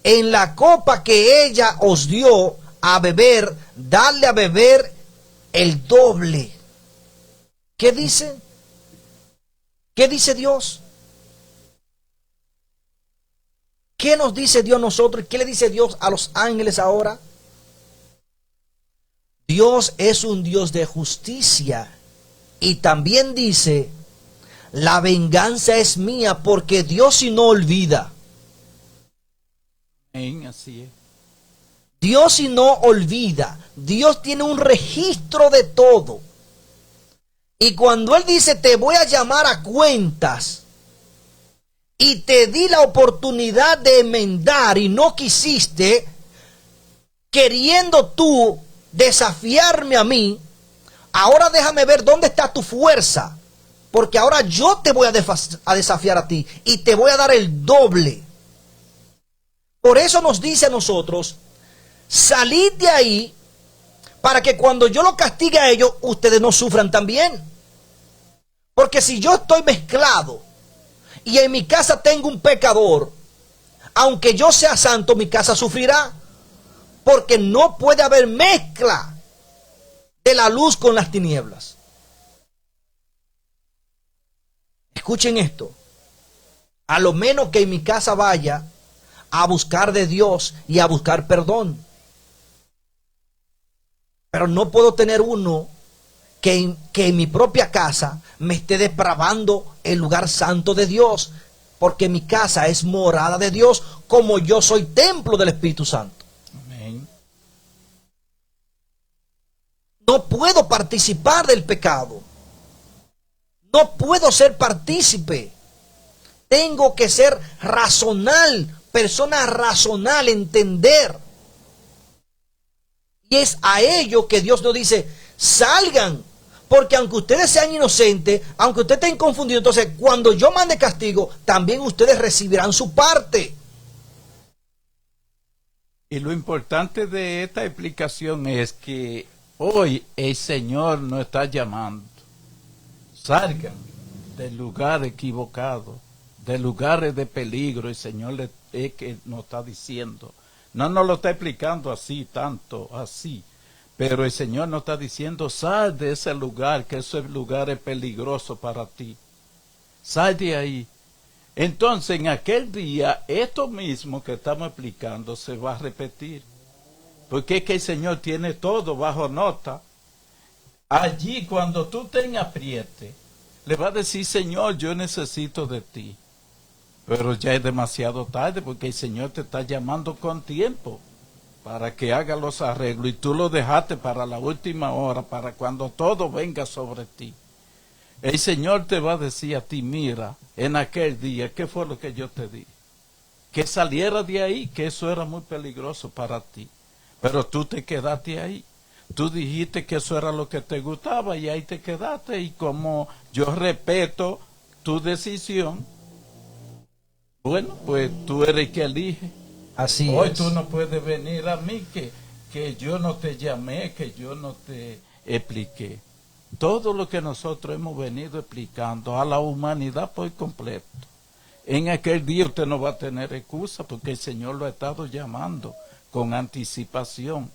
[SPEAKER 1] En la copa que ella os dio a beber, dadle a beber el doble. ¿Qué dice? ¿Qué dice Dios? ¿Qué nos dice Dios a nosotros? ¿Qué le dice Dios a los ángeles ahora? Dios es un Dios de justicia. Y también dice, la venganza es mía, porque Dios si no olvida.
[SPEAKER 2] Amén, así es.
[SPEAKER 1] Dios si no olvida. Dios tiene un registro de todo. Y cuando Él dice, te voy a llamar a cuentas, y te di la oportunidad de enmendar y no quisiste, queriendo tú desafiarme a mí, ahora déjame ver dónde está tu fuerza, porque ahora yo te voy a desafiar a ti y te voy a dar el doble. Por eso nos dice a nosotros, salid de ahí para que cuando yo lo castigue a ellos, ustedes no sufran también. Porque si yo estoy mezclado y en mi casa tengo un pecador, aunque yo sea santo, mi casa sufrirá. Porque no puede haber mezcla de la luz con las tinieblas. Escuchen esto. A lo menos que en mi casa vaya a buscar de Dios y a buscar perdón. Pero no puedo tener uno que en mi propia casa me esté depravando el lugar santo de Dios. Porque mi casa es morada de Dios, como yo soy templo del Espíritu Santo.
[SPEAKER 2] Amén.
[SPEAKER 1] No puedo participar del pecado. No puedo ser partícipe. Tengo que ser razonal, persona razonal, entender. Y es a ello que Dios nos dice, salgan, porque aunque ustedes sean inocentes, aunque ustedes estén confundidos, entonces cuando yo mande castigo, también ustedes recibirán su parte.
[SPEAKER 2] Y lo importante de esta explicación es que hoy el Señor nos está llamando. Salgan del lugar equivocado, de lugares de peligro. El Señor es que nos está diciendo. No nos lo está explicando así, tanto así. Pero el Señor nos está diciendo, sal de ese lugar, que ese lugar es peligroso para ti. Sal de ahí. Entonces, en aquel día, esto mismo que estamos explicando se va a repetir. Porque es que el Señor tiene todo bajo nota. Allí, cuando tú te aprietes, le va a decir, Señor, yo necesito de ti. Pero ya es demasiado tarde porque el Señor te está llamando con tiempo para que haga los arreglos y tú lo dejaste para la última hora, para cuando todo venga sobre ti. El Señor te va a decir a ti, mira, en aquel día, ¿qué fue lo que yo te dije? Que saliera de ahí, que eso era muy peligroso para ti. Pero tú te quedaste ahí. Tú dijiste que eso era lo que te gustaba y ahí te quedaste. Y como yo respeto tu decisión, bueno, pues tú eres el que elige.
[SPEAKER 1] Así
[SPEAKER 2] Hoy
[SPEAKER 1] es.
[SPEAKER 2] tú no puedes venir a mí que que yo no te llamé, que yo no te expliqué. Todo lo que nosotros hemos venido explicando a la humanidad por completo. En aquel día usted no va a tener excusa porque el Señor lo ha estado llamando con anticipación.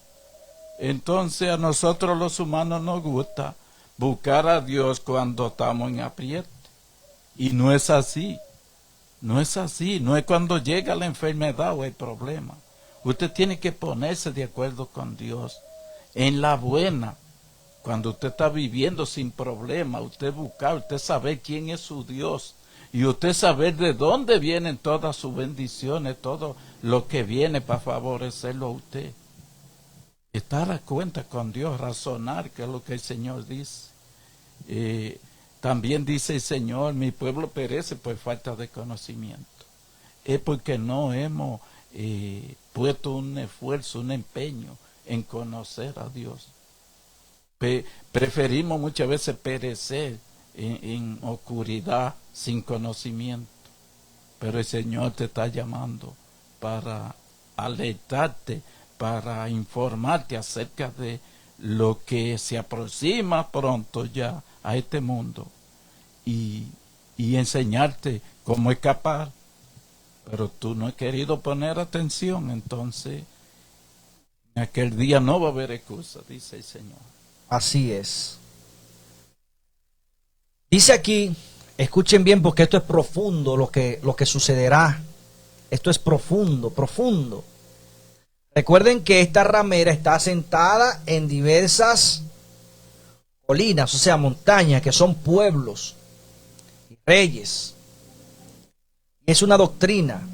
[SPEAKER 2] Entonces a nosotros los humanos nos gusta buscar a Dios cuando estamos en aprieto. Y no es así. No es así. No es cuando llega la enfermedad o el problema. Usted tiene que ponerse de acuerdo con Dios. En la buena, cuando usted está viviendo sin problema, usted buscar, usted saber quién es su Dios. Y usted saber de dónde vienen todas sus bendiciones, todo lo que viene para favorecerlo a usted. Estar a cuenta con Dios, razonar, que es lo que el Señor dice. También dice el Señor, mi pueblo perece por falta de conocimiento. Es porque no hemos puesto un esfuerzo, un empeño en conocer a Dios. Preferimos muchas veces perecer en oscuridad, sin conocimiento. Pero el Señor te está llamando para alertarte, para informarte acerca de lo que se aproxima pronto ya a este mundo y enseñarte cómo escapar. Pero tú no has querido poner atención, entonces en aquel día no va a haber excusa, dice el Señor.
[SPEAKER 1] Así es. Dice aquí, escuchen bien porque esto es profundo lo que sucederá. Esto es profundo, profundo. Recuerden que esta ramera está asentada en diversas colinas, o sea, montañas, que son pueblos y reyes. Es una doctrina.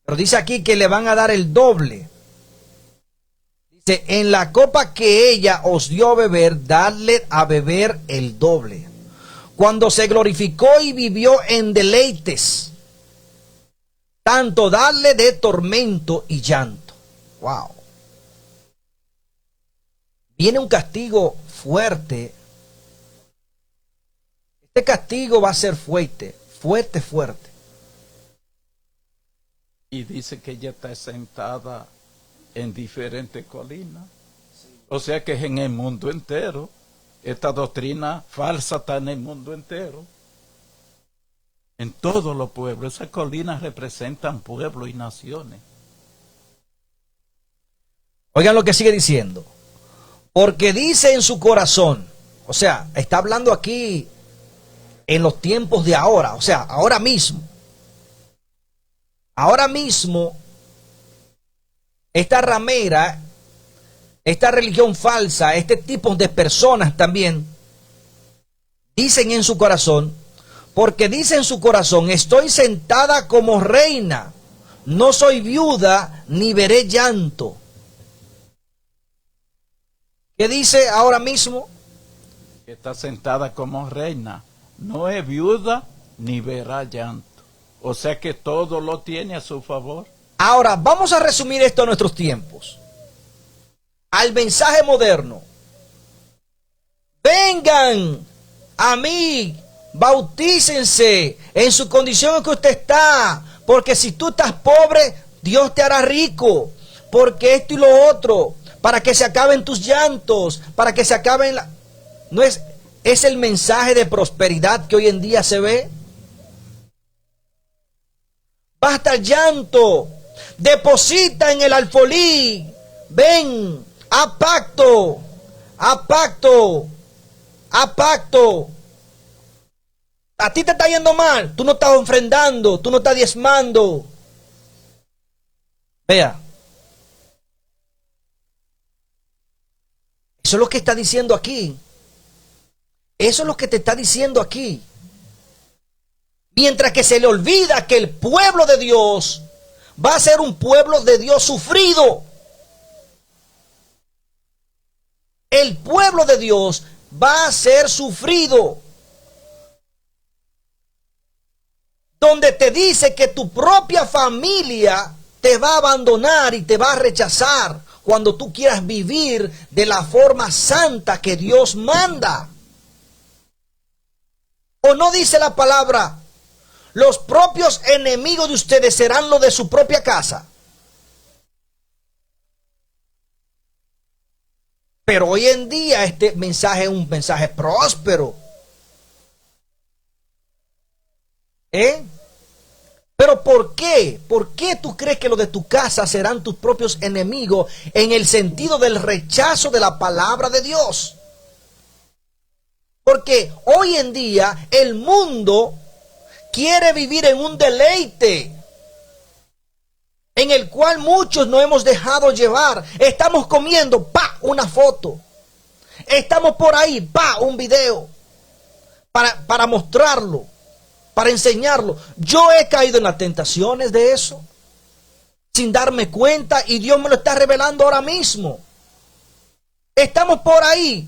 [SPEAKER 1] Pero dice aquí que le van a dar el doble. Dice, en la copa que ella os dio a beber, dadle a beber el doble. Cuando se glorificó y vivió en deleites, tanto darle de tormento y llanto. Wow. Viene un castigo fuerte. Este castigo va a ser fuerte, fuerte, fuerte.
[SPEAKER 2] Y dice que ella está sentada en diferentes colinas. O sea que es en el mundo entero. Esta doctrina falsa está en el mundo entero. En todos los pueblos. Esas colinas representan pueblos y naciones.
[SPEAKER 1] Oigan lo que sigue diciendo. Porque dice en su corazón, o sea, está hablando aquí en los tiempos de ahora, o sea, ahora mismo. Ahora mismo, esta ramera, esta religión falsa, este tipo de personas también, dicen en su corazón, porque dice en su corazón, estoy sentada como reina, no soy viuda, ni veré llanto. ¿Qué dice ahora mismo?
[SPEAKER 2] Está sentada como reina, no es viuda, ni verá llanto. O sea que todo lo tiene a su favor.
[SPEAKER 1] Ahora, vamos a resumir esto a nuestros tiempos. Al mensaje moderno. Vengan a mí, bautícense en su condición en que usted está. Porque si tú estás pobre, Dios te hará rico. Porque esto y lo otro. Para que se acaben tus llantos. Para que se acaben la... ¿No es el mensaje de prosperidad que hoy en día se ve? Basta el llanto. Deposita en el alfolí. Ven, a pacto, a pacto, a pacto. A ti te está yendo mal. Tú no estás ofrendando, tú no estás diezmando. Vea. Eso es lo que está diciendo aquí. Eso es lo que te está diciendo aquí. Mientras que se le olvida que el pueblo de Dios va a ser un pueblo de Dios sufrido. El pueblo de Dios va a ser sufrido. Donde te dice que tu propia familia te va a abandonar y te va a rechazar cuando tú quieras vivir de la forma santa que Dios manda. ¿O no dice la palabra? Los propios enemigos de ustedes serán los de su propia casa. Pero hoy en día este mensaje es un mensaje próspero. Pero ¿por qué? ¿Por qué tú crees que los de tu casa serán tus propios enemigos en el sentido del rechazo de la palabra de Dios? Porque hoy en día el mundo quiere vivir en un deleite en el cual muchos no hemos dejado llevar. Estamos comiendo, una foto. Estamos por ahí, un video para mostrarlo, para enseñarlo. Yo he caído en las tentaciones de eso sin darme cuenta, y Dios me lo está revelando ahora mismo. Estamos por ahí,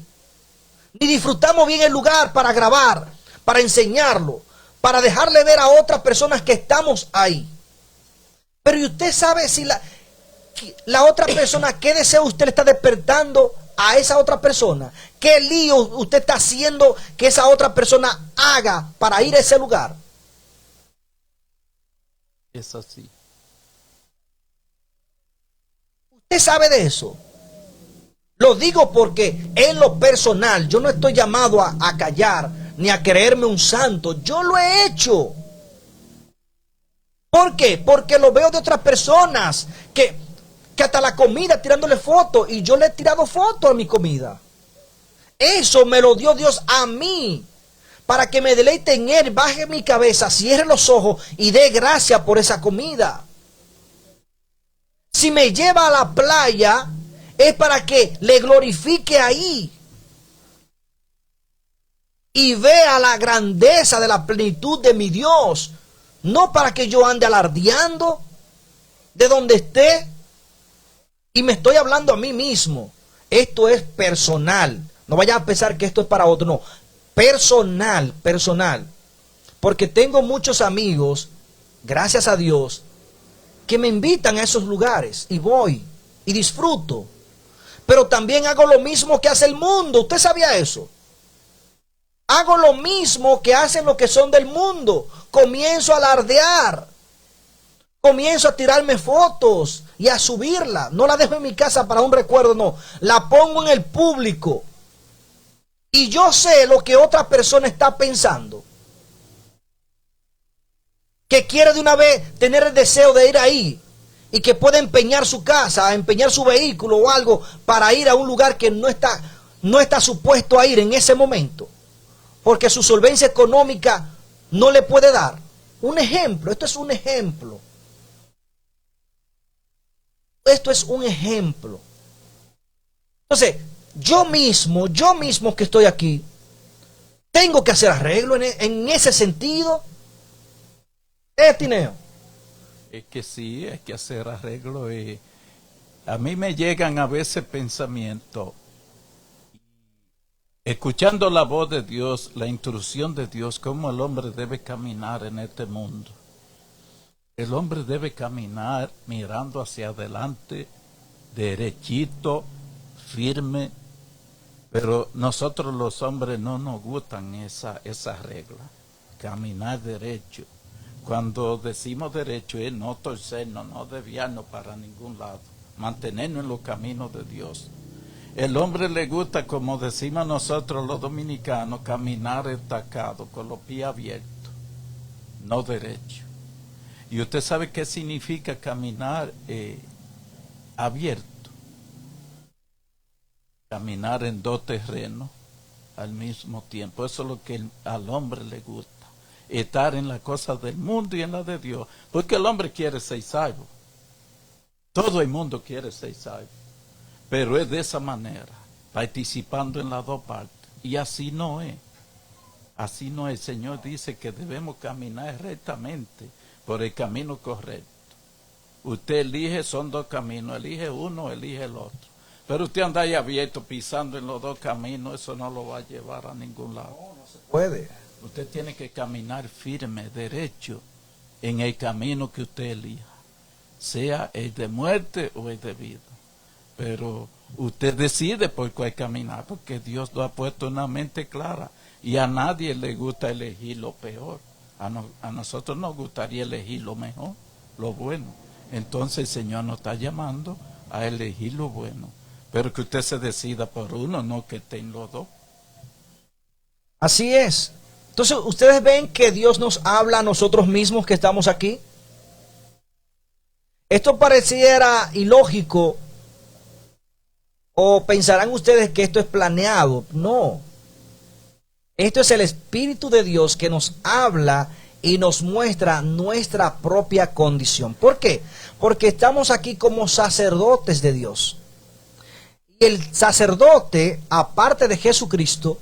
[SPEAKER 1] ni disfrutamos bien el lugar para grabar, para enseñarlo, para dejarle ver a otras personas que estamos ahí. Pero ¿y usted sabe si la otra persona, qué deseo usted le está despertando a esa otra persona? ¿Qué lío usted está haciendo que esa otra persona haga para ir a ese lugar?
[SPEAKER 2] Es así.
[SPEAKER 1] ¿Usted sabe de eso? Lo digo porque en lo personal yo no estoy llamado a callar ni a creerme un santo. Yo lo he hecho. ¿Por qué? Porque lo veo de otras personas que hasta la comida tirándole fotos, y yo le he tirado fotos a mi comida. Eso me lo dio Dios a mí, para que me deleite en Él, baje mi cabeza, cierre los ojos y dé gracias por esa comida. Si me lleva a la playa, es para que le glorifique ahí y vea la grandeza de la plenitud de mi Dios. No para que yo ande alardeando de donde esté. Y me estoy hablando a mí mismo. Esto es personal. No vaya a pensar que esto es para otro. No. Personal. Porque tengo muchos amigos, gracias a Dios, que me invitan a esos lugares. Y voy. Y disfruto. Pero también hago lo mismo que hace el mundo. ¿Usted sabía eso? Hago lo mismo que hacen los que son del mundo. Comienzo a alardear. Comienzo a tirarme fotos y a subirla. No la dejo en mi casa para un recuerdo, no. La pongo en el público. Y yo sé lo que otra persona está pensando. Que quiere de una vez tener el deseo de ir ahí. Y que puede empeñar su casa, empeñar su vehículo o algo para ir a un lugar que no está supuesto a ir en ese momento. Porque su solvencia económica no le puede dar. Un ejemplo, esto es un ejemplo. Esto es un ejemplo. Entonces, yo mismo que estoy aquí, tengo que hacer arreglo en ese sentido. Tineo.
[SPEAKER 2] Es que sí, hay que hacer arreglo. A mí me llegan a veces pensamientos. Escuchando la voz de Dios, la instrucción de Dios, cómo el hombre debe caminar en este mundo. El hombre debe caminar mirando hacia adelante, derechito, firme. Pero nosotros los hombres no nos gustan esa regla, caminar derecho. Cuando decimos derecho es no torcernos, no desviarnos para ningún lado, mantenernos en los caminos de Dios. El hombre le gusta, como decimos nosotros los dominicanos, caminar estacado, con los pies abiertos, no derecho. Y usted sabe qué significa caminar abierto. Caminar en dos terrenos al mismo tiempo. Eso es lo que al hombre le gusta. Estar en las cosas del mundo y en las de Dios. Porque el hombre quiere ser salvo. Todo el mundo quiere ser salvo. Pero es de esa manera, participando en las dos partes. Y así no es. Así no es. El Señor dice que debemos caminar rectamente por el camino correcto. Usted elige, son dos caminos. Elige uno, elige el otro. Pero usted anda ahí abierto, pisando en los dos caminos, eso no lo va a llevar a ningún lado.
[SPEAKER 1] No se puede.
[SPEAKER 2] Usted tiene que caminar firme, derecho, en el camino que usted elija. Sea el de muerte o el de vida. Pero usted decide por cuál caminar, porque Dios lo ha puesto en una mente clara. Y a nadie le gusta elegir lo peor. A nosotros nos gustaría elegir lo mejor, lo bueno. Entonces el Señor nos está llamando a elegir lo bueno. Pero que usted se decida por uno, no que estén los dos.
[SPEAKER 1] Así es. Entonces, ¿ustedes ven que Dios nos habla a nosotros mismos que estamos aquí? Esto pareciera ilógico, o pensarán ustedes que esto es planeado. No. Esto es el Espíritu de Dios que nos habla y nos muestra nuestra propia condición. ¿Por qué? Porque estamos aquí como sacerdotes de Dios. Y el sacerdote, aparte de Jesucristo,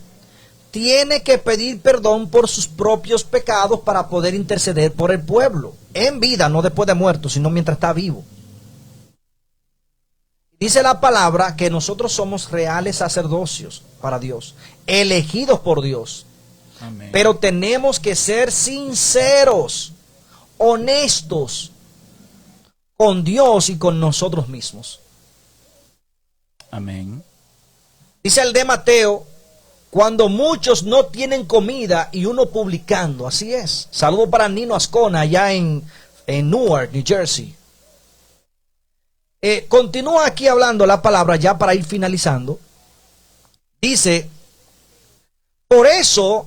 [SPEAKER 1] tiene que pedir perdón por sus propios pecados para poder interceder por el pueblo. En vida, no después de muerto, sino mientras está vivo. Dice la palabra que nosotros somos reales sacerdocios para Dios, elegidos por Dios.
[SPEAKER 2] Amén.
[SPEAKER 1] Pero tenemos que ser sinceros, honestos con Dios y con nosotros mismos.
[SPEAKER 2] Amén.
[SPEAKER 1] Dice el de Mateo, cuando muchos no tienen comida y uno publicando, así es. Saludo para Nino Ascona allá en Newark, New Jersey. Continúa aquí hablando la palabra ya para ir finalizando. Dice, por eso,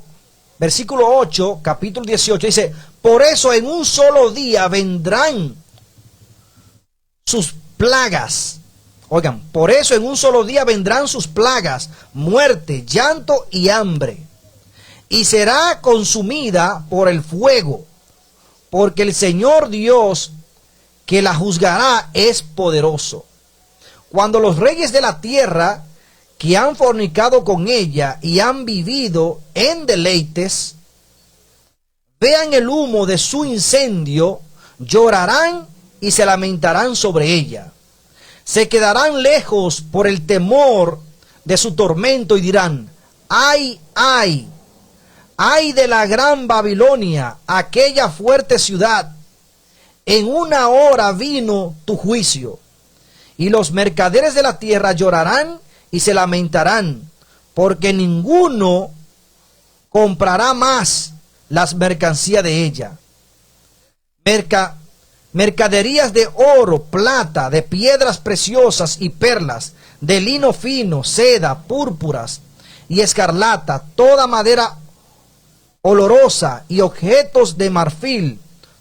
[SPEAKER 1] versículo 8, capítulo 18, dice, por eso en un solo día vendrán sus plagas. Oigan, por eso en un solo día vendrán sus plagas, muerte, llanto y hambre. Y será consumida por el fuego, porque el Señor Dios que la juzgará es poderoso. Cuando los reyes de la tierra que han fornicado con ella y han vivido en deleites, vean el humo de su incendio, llorarán y se lamentarán sobre ella. Se quedarán lejos por el temor de su tormento y dirán, ay, ay, ay de la gran Babilonia, aquella fuerte ciudad. En una hora vino tu juicio, y los mercaderes de la tierra llorarán y se lamentarán, porque ninguno comprará más las mercancías de ella. Mercaderías de oro, plata, de piedras preciosas y perlas, de lino fino, seda, púrpuras y escarlata, toda madera olorosa y objetos de marfil,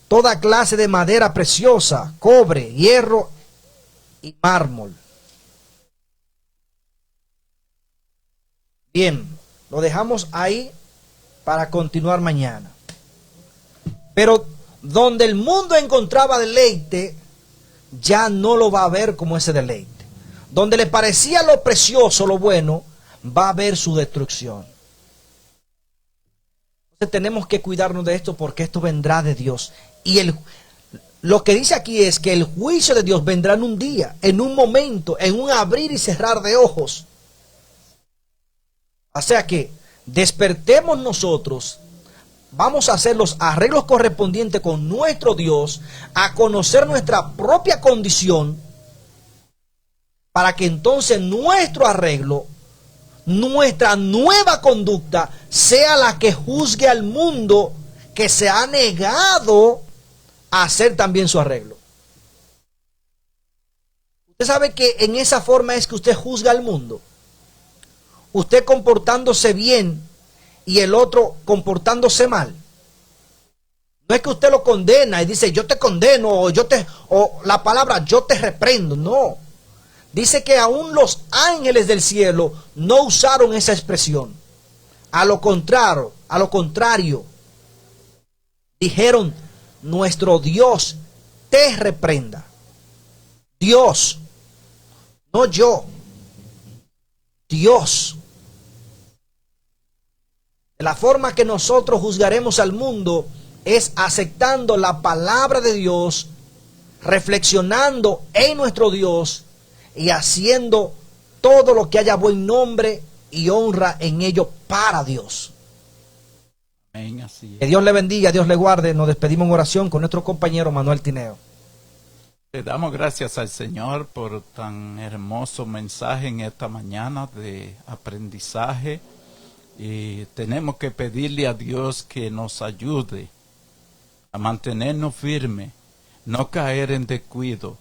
[SPEAKER 1] toda clase de madera preciosa, cobre, hierro y mármol. Bien, lo dejamos ahí para continuar mañana. Pero donde el mundo encontraba deleite, ya no lo va a ver como ese deleite. Donde le parecía lo precioso, lo bueno, va a ver su destrucción. Entonces tenemos que cuidarnos de esto porque esto vendrá de Dios. Y lo que dice aquí es que el juicio de Dios vendrá en un día, en un momento, en un abrir y cerrar de ojos. O sea que despertemos nosotros, vamos a hacer los arreglos correspondientes con nuestro Dios, a conocer nuestra propia condición, para que entonces nuestro arreglo, nuestra nueva conducta, sea la que juzgue al mundo que se ha negado a hacer también su arreglo. Usted sabe que en esa forma es que usted juzga al mundo. Usted comportándose bien y el otro comportándose mal. No es que usted lo condena y dice yo te condeno o la palabra yo te reprendo. No. Dice que aún los ángeles del cielo no usaron esa expresión. A lo contrario, dijeron, nuestro Dios te reprenda. Dios, no yo. Dios. De la forma que nosotros juzgaremos al mundo es aceptando la palabra de Dios, reflexionando en nuestro Dios y haciendo todo lo que haya buen nombre y honra en ello para Dios.
[SPEAKER 2] Amén, así es.
[SPEAKER 1] Que Dios le bendiga, Dios le guarde. Nos despedimos en oración con nuestro compañero Manuel Tineo.
[SPEAKER 2] Le damos gracias al Señor por tan hermoso mensaje en esta mañana de aprendizaje. Y tenemos que pedirle a Dios que nos ayude a mantenernos firmes, no caer en descuido,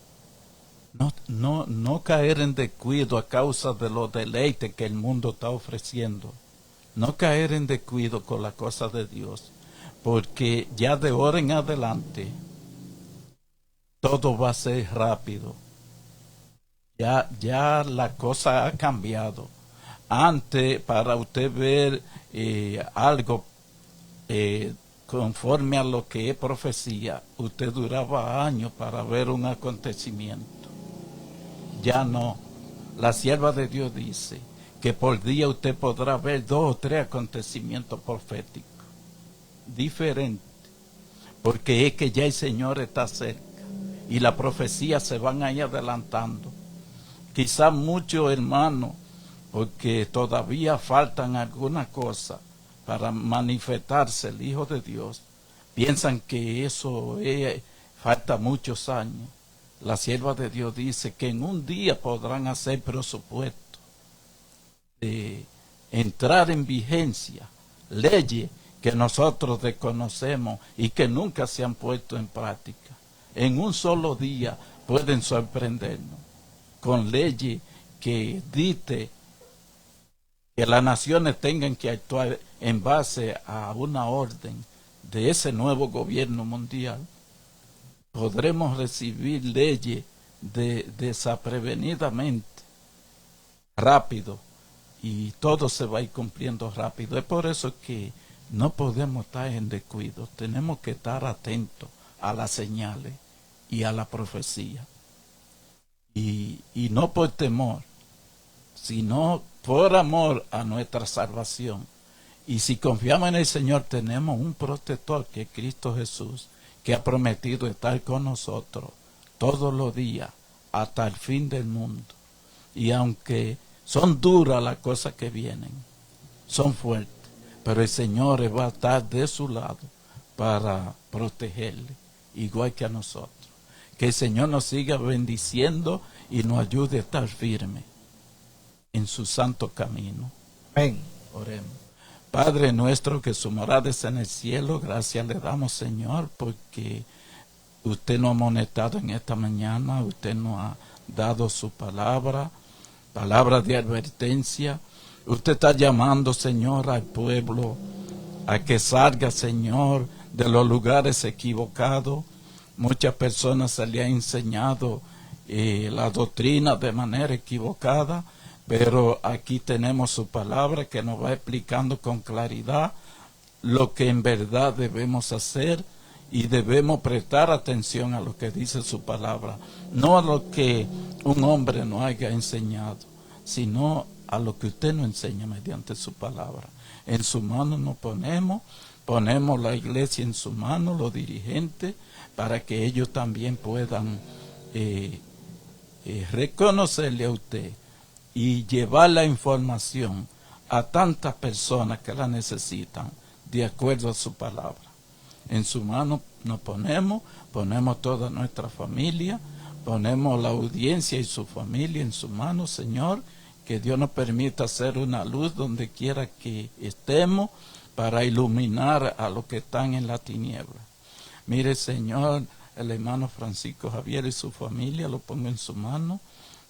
[SPEAKER 2] No caer en descuido a causa de los deleites que el mundo está ofreciendo. No caer en descuido con las cosas de Dios, porque ya de ahora en adelante todo va a ser rápido. Ya la cosa ha cambiado. Antes, para usted ver algo conforme a lo que es profecía, usted duraba años para ver un acontecimiento. Ya no. La sierva de Dios dice que por día usted podrá ver 2 o 3 acontecimientos proféticos diferentes, porque es que ya el Señor está cerca y las profecías se van a ir adelantando. Quizás muchos hermanos, porque todavía faltan algunas cosas para manifestarse el Hijo de Dios, piensan que eso falta muchos años. La sierva de Dios dice que en un día podrán hacer presupuesto de entrar en vigencia leyes que nosotros desconocemos y que nunca se han puesto en práctica. En un solo día pueden sorprendernos con leyes que dicte que las naciones tengan que actuar en base a una orden de ese nuevo gobierno mundial. Podremos recibir leyes desaprevenidamente, rápido, y todo se va a ir cumpliendo rápido. Es por eso que no podemos estar en descuido. Tenemos que estar atentos a las señales y a la profecía. Y no por temor, sino por amor a nuestra salvación. Y si confiamos en el Señor, tenemos un protector que es Cristo Jesús, que ha prometido estar con nosotros todos los días hasta el fin del mundo. Y aunque son duras las cosas que vienen, son fuertes, pero el Señor va a estar de su lado para protegerle, igual que a nosotros. Que el Señor nos siga bendiciendo y nos ayude a estar firmes en su santo camino.
[SPEAKER 1] Amén.
[SPEAKER 2] Oremos. Padre nuestro que su morada es en el cielo, gracias le damos, Señor, porque usted nos ha amonestado en esta mañana, usted nos ha dado su palabra de advertencia. Usted está llamando, Señor, al pueblo a que salga, Señor, de los lugares equivocados. Muchas personas se le han enseñado la doctrina de manera equivocada, pero aquí tenemos su palabra que nos va explicando con claridad lo que en verdad debemos hacer, y debemos prestar atención a lo que dice su palabra, no a lo que un hombre nos haya enseñado, sino a lo que usted nos enseña mediante su palabra. En su mano nos ponemos la iglesia en su mano, los dirigentes, para que ellos también puedan reconocerle a usted y llevar la información a tantas personas que la necesitan de acuerdo a su palabra. En su mano nos ponemos toda nuestra familia, ponemos la audiencia y su familia en su mano, Señor, que Dios nos permita ser una luz donde quiera que estemos para iluminar a los que están en la tiniebla. Mire, Señor, el hermano Francisco Javier y su familia lo pongo en su mano,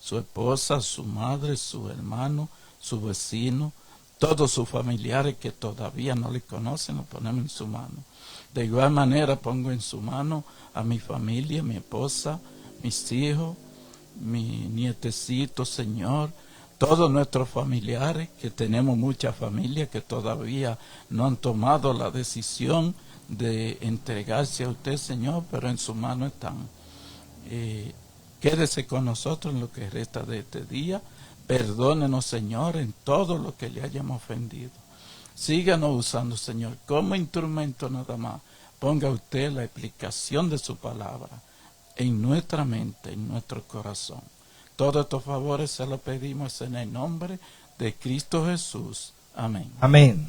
[SPEAKER 2] su esposa, su madre, su hermano, su vecino, todos sus familiares que todavía no le conocen, lo ponemos en su mano. De igual manera pongo en su mano a mi familia, mi esposa, mis hijos, mi nietecito, Señor, todos nuestros familiares, que tenemos muchas familias que todavía no han tomado la decisión de entregarse a usted, Señor, pero en su mano están. Quédese con nosotros en lo que resta de este día. Perdónenos, Señor, en todo lo que le hayamos ofendido. Síganos usando, Señor, como instrumento nada más. Ponga usted la explicación de su palabra en nuestra mente, en nuestro corazón. Todos estos favores se los pedimos en el nombre de Cristo Jesús. Amén.
[SPEAKER 1] Amén.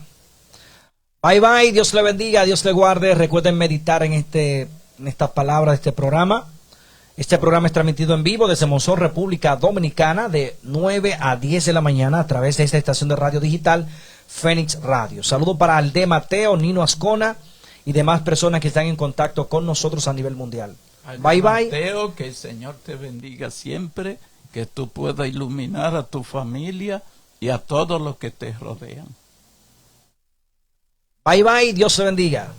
[SPEAKER 1] Bye bye, Dios le bendiga, Dios le guarde. Recuerden meditar en estas palabras de este programa. Este programa es transmitido en vivo desde Monzón, República Dominicana, de 9 a 10 de la mañana a través de esta estación de radio digital Fénix Radio. Saludo para Alde Mateo, Nino Ascona y demás personas que están en contacto con nosotros a nivel mundial. Bye, bye.
[SPEAKER 2] Mateo, que el Señor te bendiga siempre, que tú puedas iluminar a tu familia y a todos los que te rodean.
[SPEAKER 1] Bye, bye. Dios te bendiga.